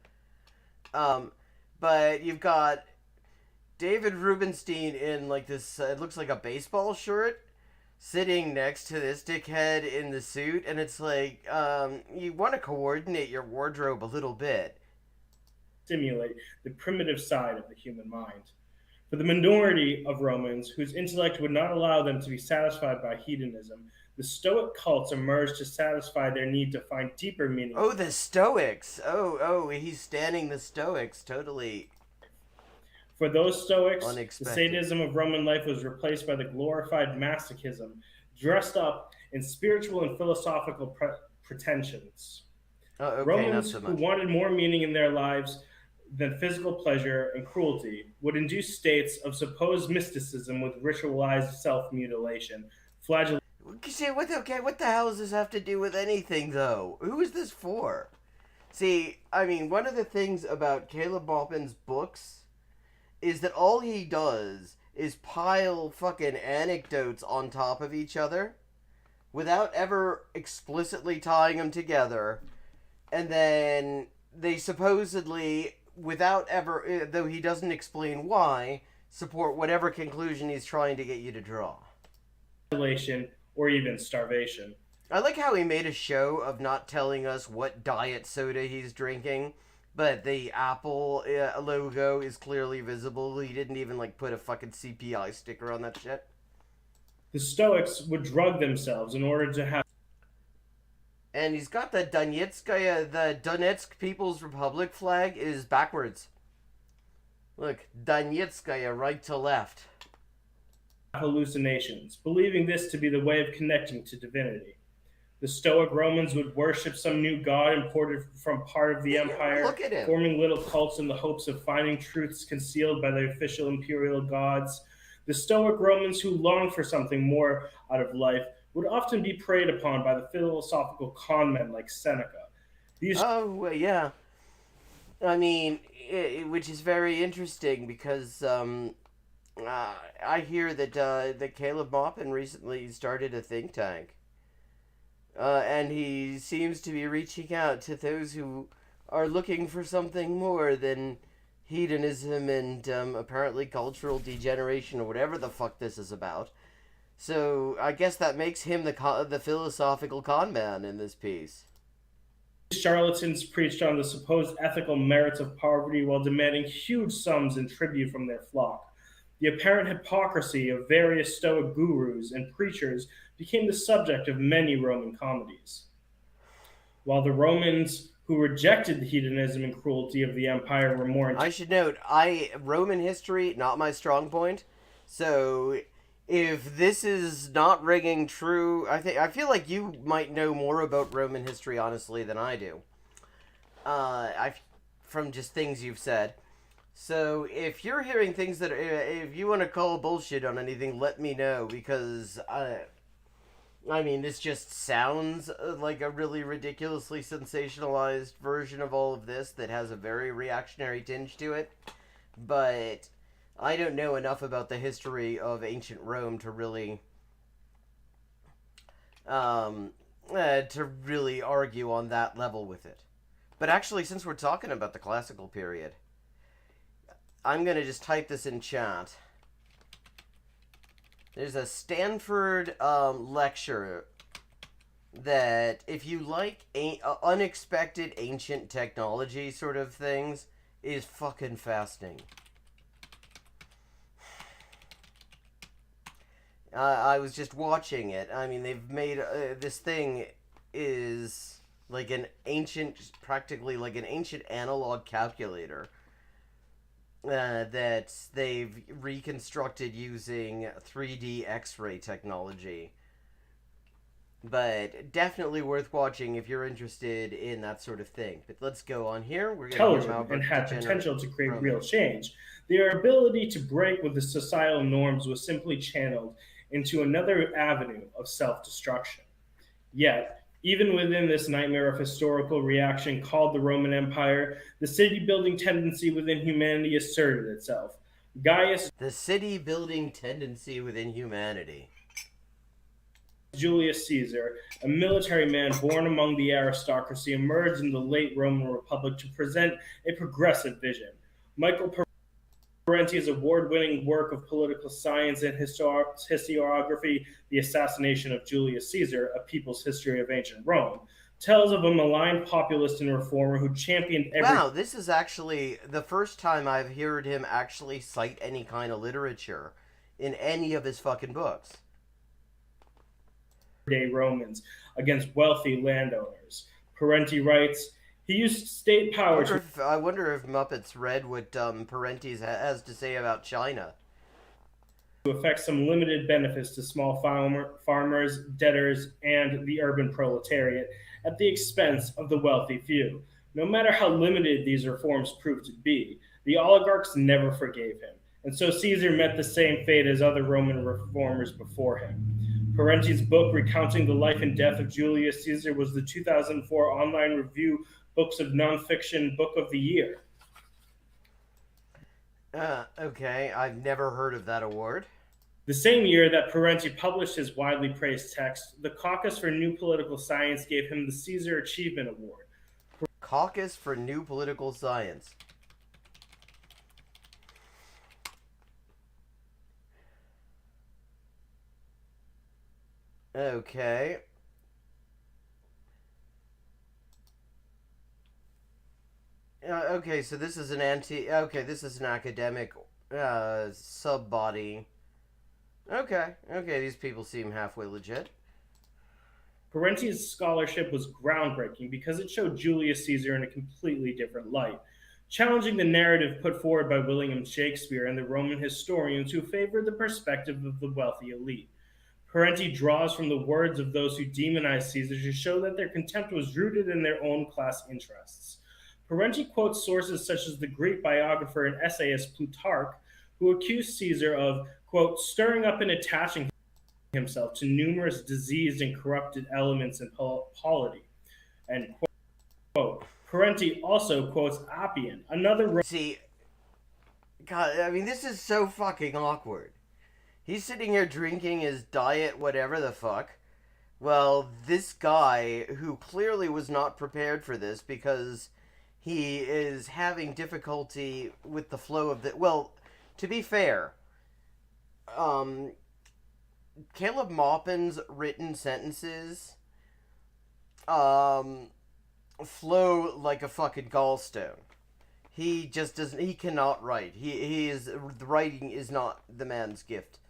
But you've got David Rubenstein in like this, it looks like a baseball shirt, sitting next to this dickhead in the suit, and it's like, you want to coordinate your wardrobe a little bit. Stimulate the primitive side of the human mind. For the minority of Romans whose intellect would not allow them to be satisfied by hedonism, The Stoic cults emerged to satisfy their need to find deeper meaning. Oh, the Stoics. Oh, he's standing the Stoics. Totally. For those Stoics, Unexpected. the sadism of Roman life was replaced by the glorified masochism, dressed up in spiritual and philosophical pretensions. Okay, Romans, not so much. who wanted more meaning in their lives than physical pleasure and cruelty, would induce states of supposed mysticism with ritualized self-mutilation, flagellation. What the hell does this have to do with anything, though? Who is this for? See, I mean, one of the things about Caleb Maupin's books is that all he does is pile fucking anecdotes on top of each other without ever explicitly tying them together, and then they supposedly, without ever, though he doesn't explain why, support whatever conclusion he's trying to get you to draw. Or even starvation. I like how he made a show of not telling us what diet soda he's drinking, but the Apple logo is clearly visible. He didn't even put a fucking CPI sticker on that shit. The Stoics would drug themselves in order to have. And he's got the Donetsk People's Republic flag is backwards. Look, Donetskaya right to left. Hallucinations, believing this to be the way of connecting to divinity. The Stoic Romans would worship some new god imported from part of the empire, forming little cults in the hopes of finding truths concealed by the official imperial gods. The Stoic Romans, who longed for something more out of life, would often be preyed upon by the philosophical conmen like Seneca. Yeah. I mean, which is very interesting because I hear that Caleb Maupin recently started a think tank. And he seems to be reaching out to those who are looking for something more than hedonism and apparently cultural degeneration or whatever the fuck this is about. So I guess that makes him the philosophical con man in this piece. Charlatans preached on the supposed ethical merits of poverty while demanding huge sums in tribute from their flock. The apparent hypocrisy of various Stoic gurus and preachers became the subject of many Roman comedies. While the Romans who rejected the hedonism and cruelty of the empire were more... I should note, Roman history, not my strong point, so if this is not ringing true, I feel like you might know more about Roman history, honestly, than I do. From just things you've said. So if you're hearing things that, if you want to call bullshit on anything, let me know, because I mean, this just sounds like a really ridiculously sensationalized version of all of this that has a very reactionary tinge to it. But I don't know enough about the history of ancient Rome to really argue on that level with it. But actually, since we're talking about the classical period, I'm going to just type this in chat. There's a Stanford lecture that if you like unexpected ancient technology sort of things, is fucking fascinating. I was just watching it. I mean, they've made this thing is like an ancient, practically like an ancient analog calculator. That they've reconstructed using 3D X-ray technology. But definitely worth watching if you're interested in that sort of thing. But let's go on here. We're intelligent and had potential to create real change. Their ability to break with the societal norms was simply channeled into another avenue of self-destruction. Yet, even within this nightmare of historical reaction called the Roman Empire, the city-building tendency within humanity asserted itself. The city-building tendency within humanity. Julius Caesar, a military man born among the aristocracy, emerged in the late Roman Republic to present a progressive vision. Michael Parenti's award-winning work of political science and historiography, The Assassination of Julius Caesar, A People's History of Ancient Rome, tells of a maligned populist and reformer who championed Wow, this is actually the first time I've heard him actually cite any kind of literature in any of his fucking books. everyday Romans against wealthy landowners. Parenti writes, he used state power to I wonder if Muppets read what Parentes has to say about China. affect some limited benefits to small farmers, debtors, and the urban proletariat at the expense of the wealthy few. No matter how limited these reforms proved to be, the oligarchs never forgave him, and so Caesar met the same fate as other Roman reformers before him. Parenti's book recounting the life and death of Julius Caesar was the 2004 online review Books of Nonfiction Book of the Year. Okay, I've never heard of that award. The same year that Parenti published his widely praised text, the Caucus for New Political Science gave him the Caesar Achievement Award. Caucus for New Political Science. Okay. Okay, so this is an this is an academic sub-body. Okay, these people seem halfway legit. Parenti's scholarship was groundbreaking because it showed Julius Caesar in a completely different light, challenging the narrative put forward by William Shakespeare and the Roman historians who favored the perspective of the wealthy elite. Parenti draws from the words of those who demonized Caesar to show that their contempt was rooted in their own class interests. Parenti quotes sources such as the Greek biographer and essayist Plutarch, who accused Caesar of, quote, stirring up and attaching himself to numerous diseased and corrupted elements in polity, end quote. Parenti also quotes Appian, another... See, God, I mean, this is so fucking awkward. He's sitting here drinking his diet whatever the fuck. Well, this guy, who clearly was not prepared for this because he is having difficulty with the flow of the... Well, to be fair, Caleb Maupin's written sentences flow like a fucking gallstone. He just doesn't... He cannot write. The writing is not the man's gift.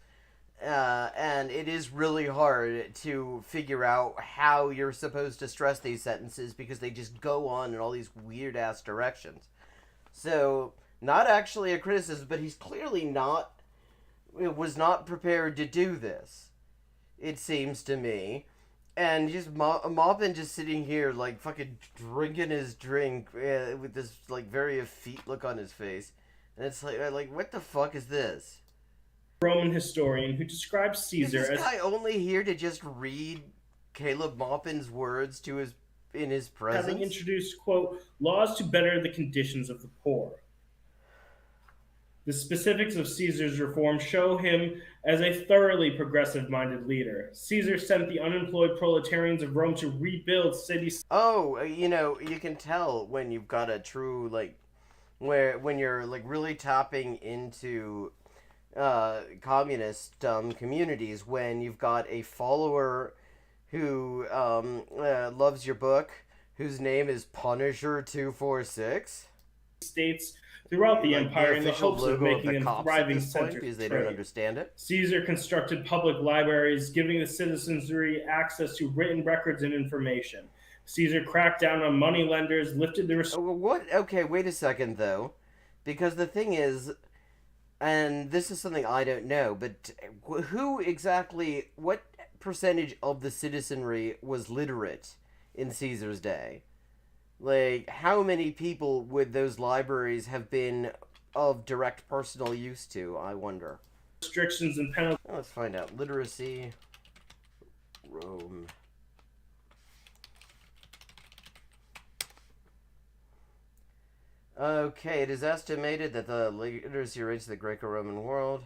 And it is really hard to figure out how you're supposed to stress these sentences because they just go on in all these weird-ass directions. So, not actually a criticism, but he's clearly was not prepared to do this, it seems to me. And just Maupin just sitting here, like, fucking drinking his drink with this, like, very effete look on his face. And it's like, what the fuck is this? Roman historian who describes Caesar as... Is this guy only here to just read Caleb Maupin's words in his presence? Having introduced, quote, laws to better the conditions of the poor. The specifics of Caesar's reform show him as a thoroughly progressive-minded leader. Caesar sent the unemployed proletarians of Rome to rebuild cities. Oh, you can tell when you've got a true, like, when you're, like, really tapping into communist communities, when you've got a follower who loves your book, whose name is Punisher246. States throughout the empire in the hopes of making them thriving centers because they don't understand it. Caesar constructed public libraries, giving the citizenry access to written records and information. Caesar cracked down on money lenders, lifted the... What? Okay, wait a second, though. Because the thing is, and this is something I don't know, but what percentage of the citizenry was literate in Caesar's day? Like, how many people would those libraries have been of direct personal use to, I wonder? Restrictions and penalties. Let's find out. Literacy, Rome. Okay, it is estimated that the literacy rates of the Greco-Roman world...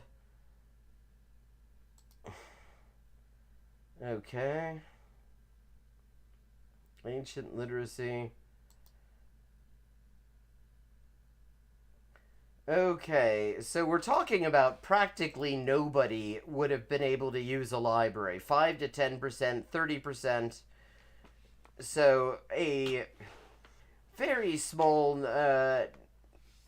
Okay. Ancient literacy... Okay, so we're talking about practically nobody would have been able to use a library. 5 to 10%, 30%. So a very small...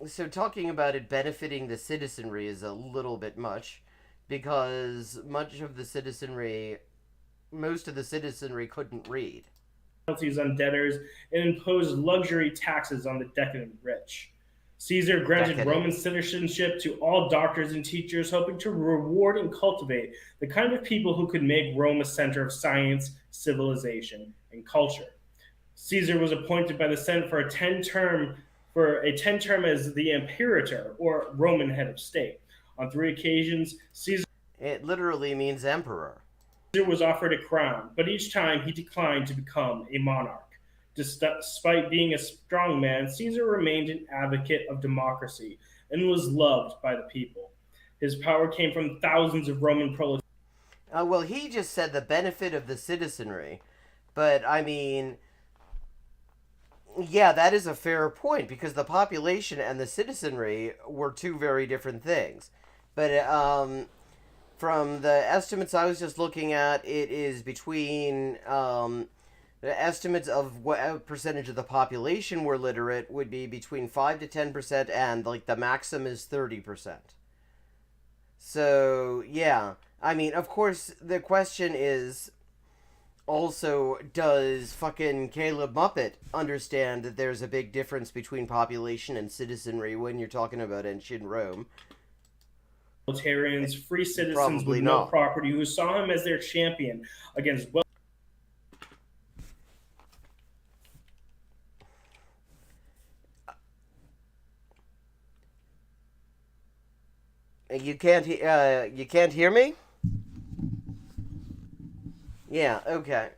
so talking about it benefiting the citizenry is a little bit much, because much of the citizenry most of the citizenry couldn't read. Penalties on debtors and imposed luxury taxes on the decadent rich. Caesar granted Roman citizenship to all doctors and teachers, hoping to reward and cultivate the kind of people who could make Rome a center of science, civilization, and culture. Caesar was appointed by the Senate for a 10-term as the imperator, or Roman head of state. On 3 occasions, Caesar It literally means emperor. was offered a crown, but each time he declined to become a monarch. Despite being a strong man, Caesar remained an advocate of democracy and was loved by the people. His power came from thousands of Roman proletarians. Well, he just said the benefit of the citizenry, but I mean, yeah, that is a fair point, because the population and the citizenry were 2 very different things. But from the estimates I was just looking at, it is between the estimates of what percentage of the population were literate would be between 5 to 10%, and like the maximum is 30%. So, yeah. I mean, of course, the question is also, does fucking Caleb Muppet understand that there's a big difference between population and citizenry when you're talking about ancient Rome? Proletarians, free citizens Probably with no not. property, who saw him as their champion against You can't hear me? Yeah, okay.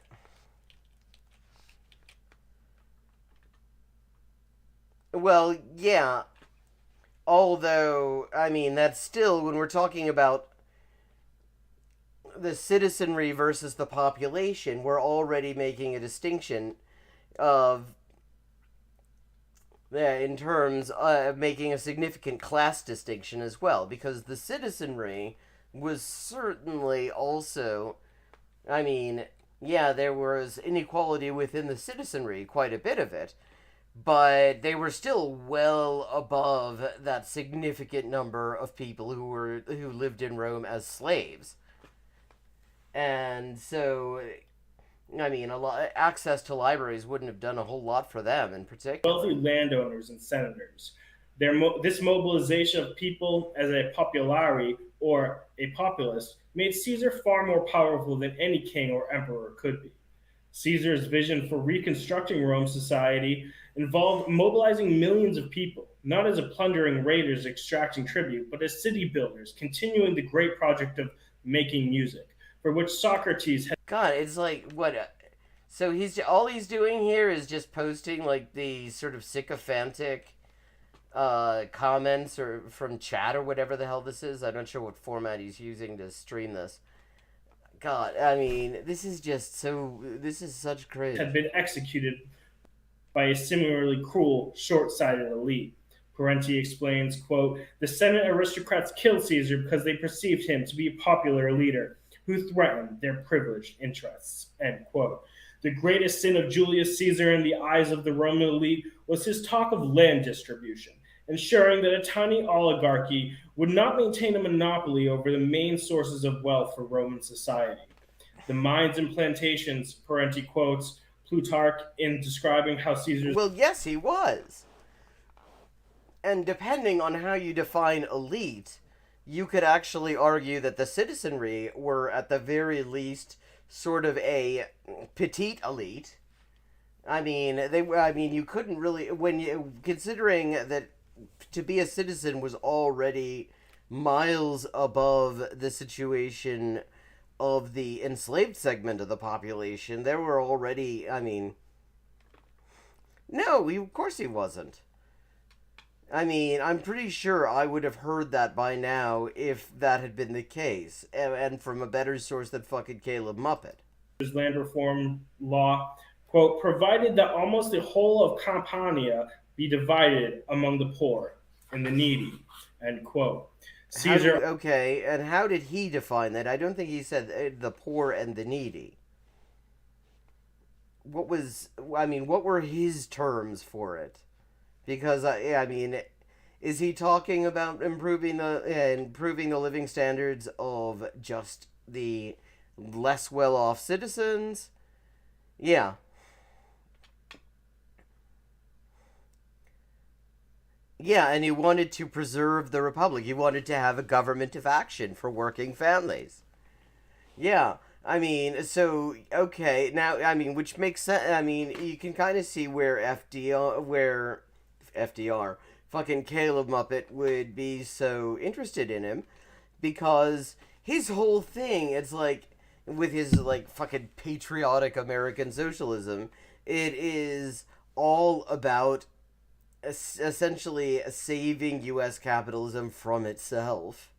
Well, yeah. Although, I mean, that's still, when we're talking about the citizenry versus the population, we're already making a distinction of, in terms of making a significant class distinction as well, because the citizenry was certainly also, I mean, yeah, there was inequality within the citizenry, quite a bit of it, but they were still well above that significant number of people who lived in Rome as slaves. And so, I mean, access to libraries wouldn't have done a whole lot for them in particular. wealthy landowners and senators. This mobilization of people as a populari, or a populace, made Caesar far more powerful than any king or emperor could be. Caesar's vision for reconstructing Rome's society involved mobilizing millions of people, not as a plundering raiders extracting tribute, but as city builders, continuing the great project of making music, for which Socrates had. God, it's like, what? So all he's doing here is just posting like the sort of sycophantic comments or from chat or whatever the hell this is. I'm not sure what format he's using to stream this. God, I mean, this is such cringe. Had been executed by a similarly cruel, short-sighted elite. Parenti explains, quote, "The Senate aristocrats killed Caesar because they perceived him to be a popular leader who threatened their privileged interests," end quote. The greatest sin of Julius Caesar in the eyes of the Roman elite was his talk of land distribution, ensuring that a tiny oligarchy would not maintain a monopoly over the main sources of wealth for Roman society. The mines and plantations, Parenti quotes Plutarch in describing how Caesar's. Well, yes, he was. And depending on how you define elite, you could actually argue that the citizenry were at the very least sort of a petite elite. I mean, you couldn't really, considering that to be a citizen was already miles above the situation of the enslaved segment of the population. There were already, I mean, no, of course he wasn't. I mean, I'm pretty sure I would have heard that by now if that had been the case, and from a better source than fucking Caleb Muppet. Land reform law, quote, provided that almost the whole of Campania be divided among the poor and the needy, end quote. Caesar. Okay, and how did he define that? I don't think he said the poor and the needy. What were his terms for it? Because, I mean, is he talking about improving the living standards of just the less well-off citizens. Yeah. Yeah, and he wanted to preserve the republic. He wanted to have a government of action for working families. Yeah, I mean, so okay, now I mean, which makes sense. I mean, you can kind of see where FDR, fucking Caleb Muppet would be so interested in him, because his whole thing, it's like with his like fucking patriotic American socialism, it is all about essentially saving U.S. capitalism from itself.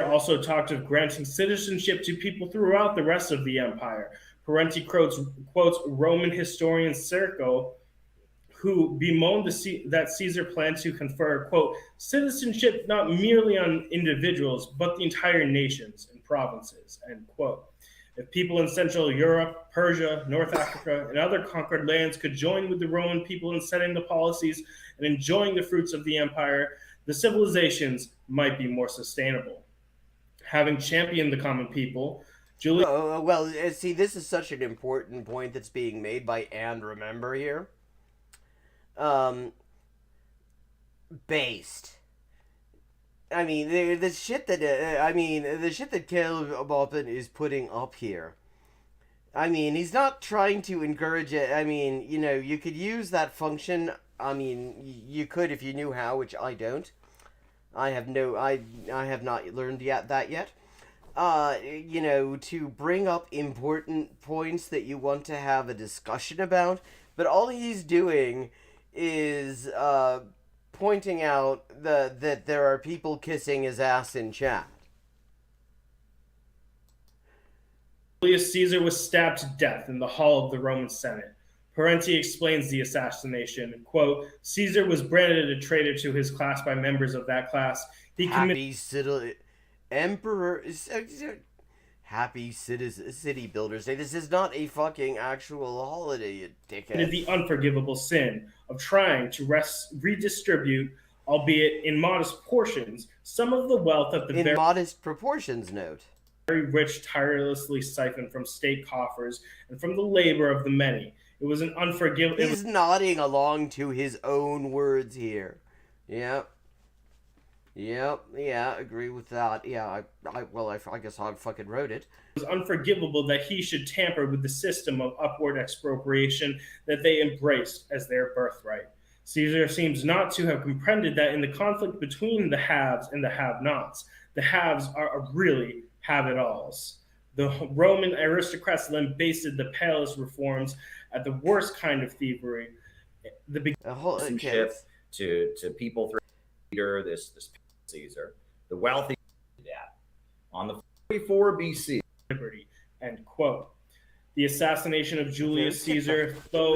Also talked of granting citizenship to people throughout the rest of the empire. Parenti quotes Roman historian Serco, who bemoaned that Caesar planned to confer, quote, citizenship not merely on individuals, but the entire nations and provinces, end quote. If people in Central Europe, Persia, North Africa, and other conquered lands could join with the Roman people in setting the policies and enjoying the fruits of the empire, the civilizations might be more sustainable. Having championed the common people, Julius. Well, see, this is such an important point that's being made by And Remember here. Based. I mean, the shit that the shit that Caleb Maupin is putting up here. I mean, he's not trying to encourage it. I mean, you know, you could use that function. I mean, you could if you knew how, which I don't. I have not learned that yet. You know, to bring up important points that you want to have a discussion about, but all he's doing is pointing out that there are people kissing his ass in chat. Julius Caesar was stabbed to death in the hall of the Roman Senate. Parenti explains the assassination. Quote, Caesar was branded a traitor to his class by members of that class. Happy City Builders Day. This is not a fucking actual holiday, you dickhead. The unforgivable sin of trying to redistribute, albeit in modest portions, some of the wealth of the modest proportions, note. Very rich tirelessly siphoned from state coffers and from the labor of the many. It was an unforgivable. He's nodding along to his own words here. Yep. Yeah, agree with that. Yeah, I guess I fucking wrote it. It was unforgivable that he should tamper with the system of upward expropriation that they embraced as their birthright. Caesar seems not to have comprehended that in the conflict between the haves and the have-nots, the haves are really have-it-alls. The Roman aristocrats lambasted the palest reforms at the worst kind of thievery. To people through this Caesar, the wealthy on the 44 BC. Liberty, end quote. The assassination of Julius Caesar, though,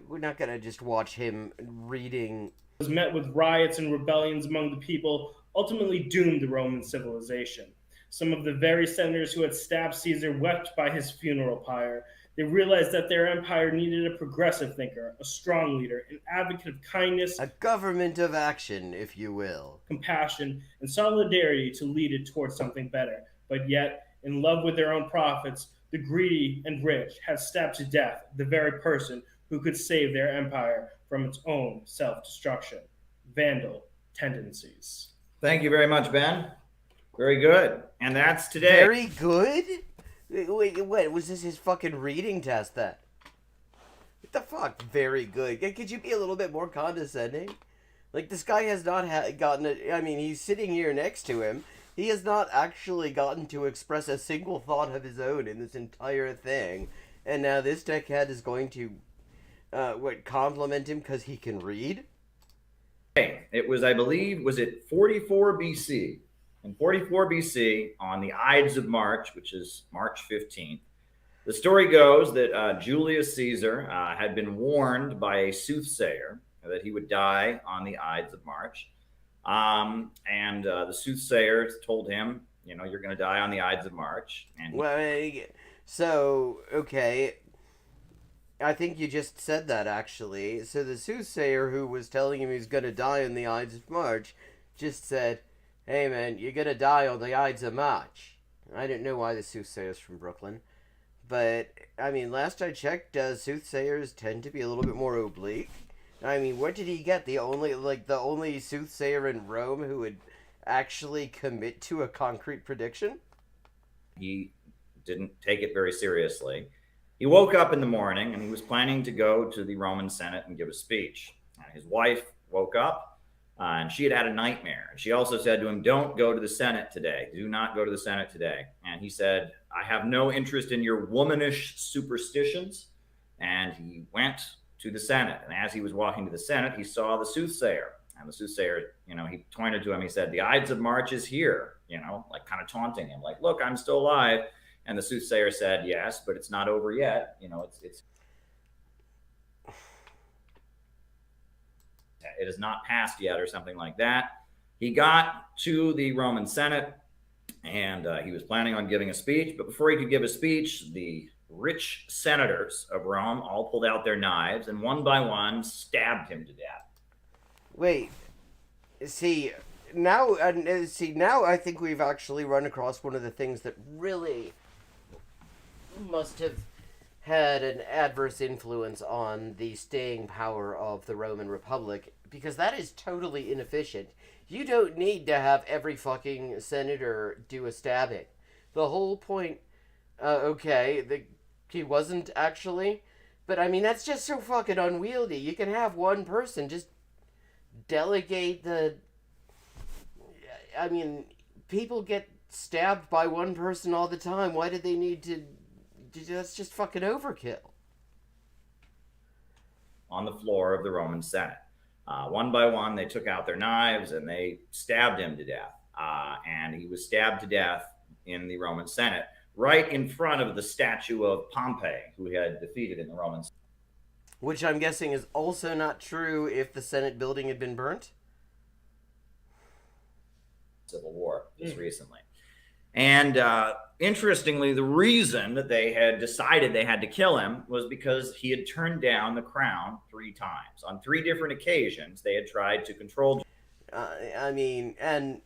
we're not gonna just watch him reading. Was met with riots and rebellions among the people, ultimately doomed the Roman civilization. Some of the very senators who had stabbed Caesar wept by his funeral pyre. They realized that their empire needed a progressive thinker, a strong leader, an advocate of kindness, a government of action, if you will, compassion, and solidarity to lead it towards something better. But yet, in love with their own profits, the greedy and rich had stabbed to death the very person who could save their empire from its own self-destruction. Vandal tendencies. Thank you very much, Ben. Very good. And that's today. Very good? Wait, was this his fucking reading test then? What the fuck? Very good. Could you be a little bit more condescending? Like, this guy has not gotten it. I mean, he's sitting here next to him. He has not actually gotten to express a single thought of his own in this entire thing. And now this dickhead is going to, compliment him because he can read? Hey, it was, I believe, was it 44 BC? In 44 BC, on the Ides of March, which is March 15th, the story goes that Julius Caesar had been warned by a soothsayer that he would die on the Ides of March. And the soothsayer told him, you know, you're going to die on the Ides of March. And okay. I think you just said that, actually. So the soothsayer who was telling him he's going to die on the Ides of March just said, Hey man, you're gonna die on the Ides of March. I didn't know why the soothsayer's from Brooklyn. But, I mean, last I checked, soothsayers tend to be a little bit more oblique. I mean, where did he get the only soothsayer in Rome who would actually commit to a concrete prediction? He didn't take it very seriously. He woke up in the morning and he was planning to go to the Roman Senate and give a speech. His wife woke up and she had had a nightmare. She also said to him, "Don't go to the Senate today. Do not go to the Senate today." And he said, "I have no interest in your womanish superstitions." And he went to the Senate. And as he was walking to the Senate, he saw the soothsayer. And the soothsayer, he pointed to him. He said, "The Ides of March is here," like kind of taunting him, like, "Look, I'm still alive." And the soothsayer said, "Yes, but it's not over yet. It has not passed yet," or something like that. He got to the Roman Senate and he was planning on giving a speech. But before he could give a speech, the rich senators of Rome all pulled out their knives and one by one stabbed him to death. Wait, now I think we've actually run across one of the things that really must have had an adverse influence on the staying power of the Roman Republic, because that is totally inefficient. You don't need to have every fucking senator do a stabbing. The whole point, he wasn't actually, but I mean, that's just so fucking unwieldy. You can have one person just delegate I mean, people get stabbed by one person all the time. Why did they need to? That's just fucking overkill. On the floor of the Roman Senate. One by one, they took out their knives and they stabbed him to death. And he was stabbed to death in the Roman Senate, right in front of the statue of Pompey, who he had defeated in the Roman Senate. Which I'm guessing is also not true if the Senate building had been burnt. Civil War just recently. And interestingly, the reason that they had decided they had to kill him was because he had turned down the crown 3 times. On 3 different occasions, they had tried to control. And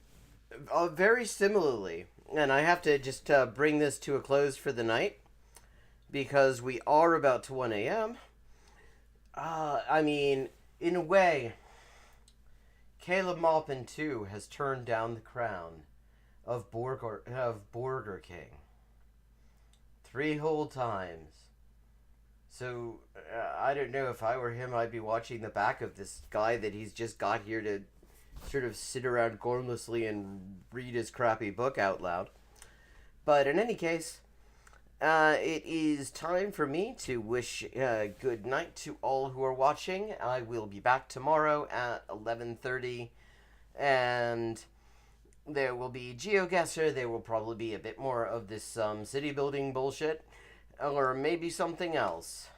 very similarly, and I have to just bring this to a close for the night, because we are about to 1 a.m. In a way, Caleb Maupin too has turned down the crown of Burger King 3 whole times. So I don't know, if I were him, I'd be watching the back of this guy that he's just got here to sort of sit around gormlessly and read his crappy book out loud. But in any case, it is time for me to wish good night to all who are watching. I will be back tomorrow at 11:30, and there will be GeoGuessr. There will probably be a bit more of this city building bullshit, or maybe something else.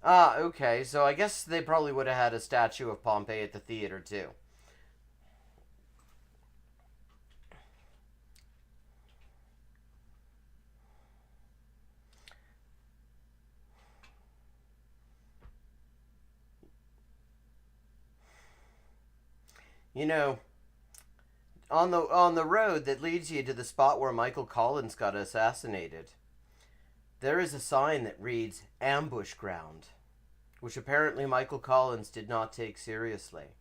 Okay, so I guess they probably would have had a statue of Pompey at the theater too. On the road that leads you to the spot where Michael Collins got assassinated, there is a sign that reads "Ambush Ground," which apparently Michael Collins did not take seriously.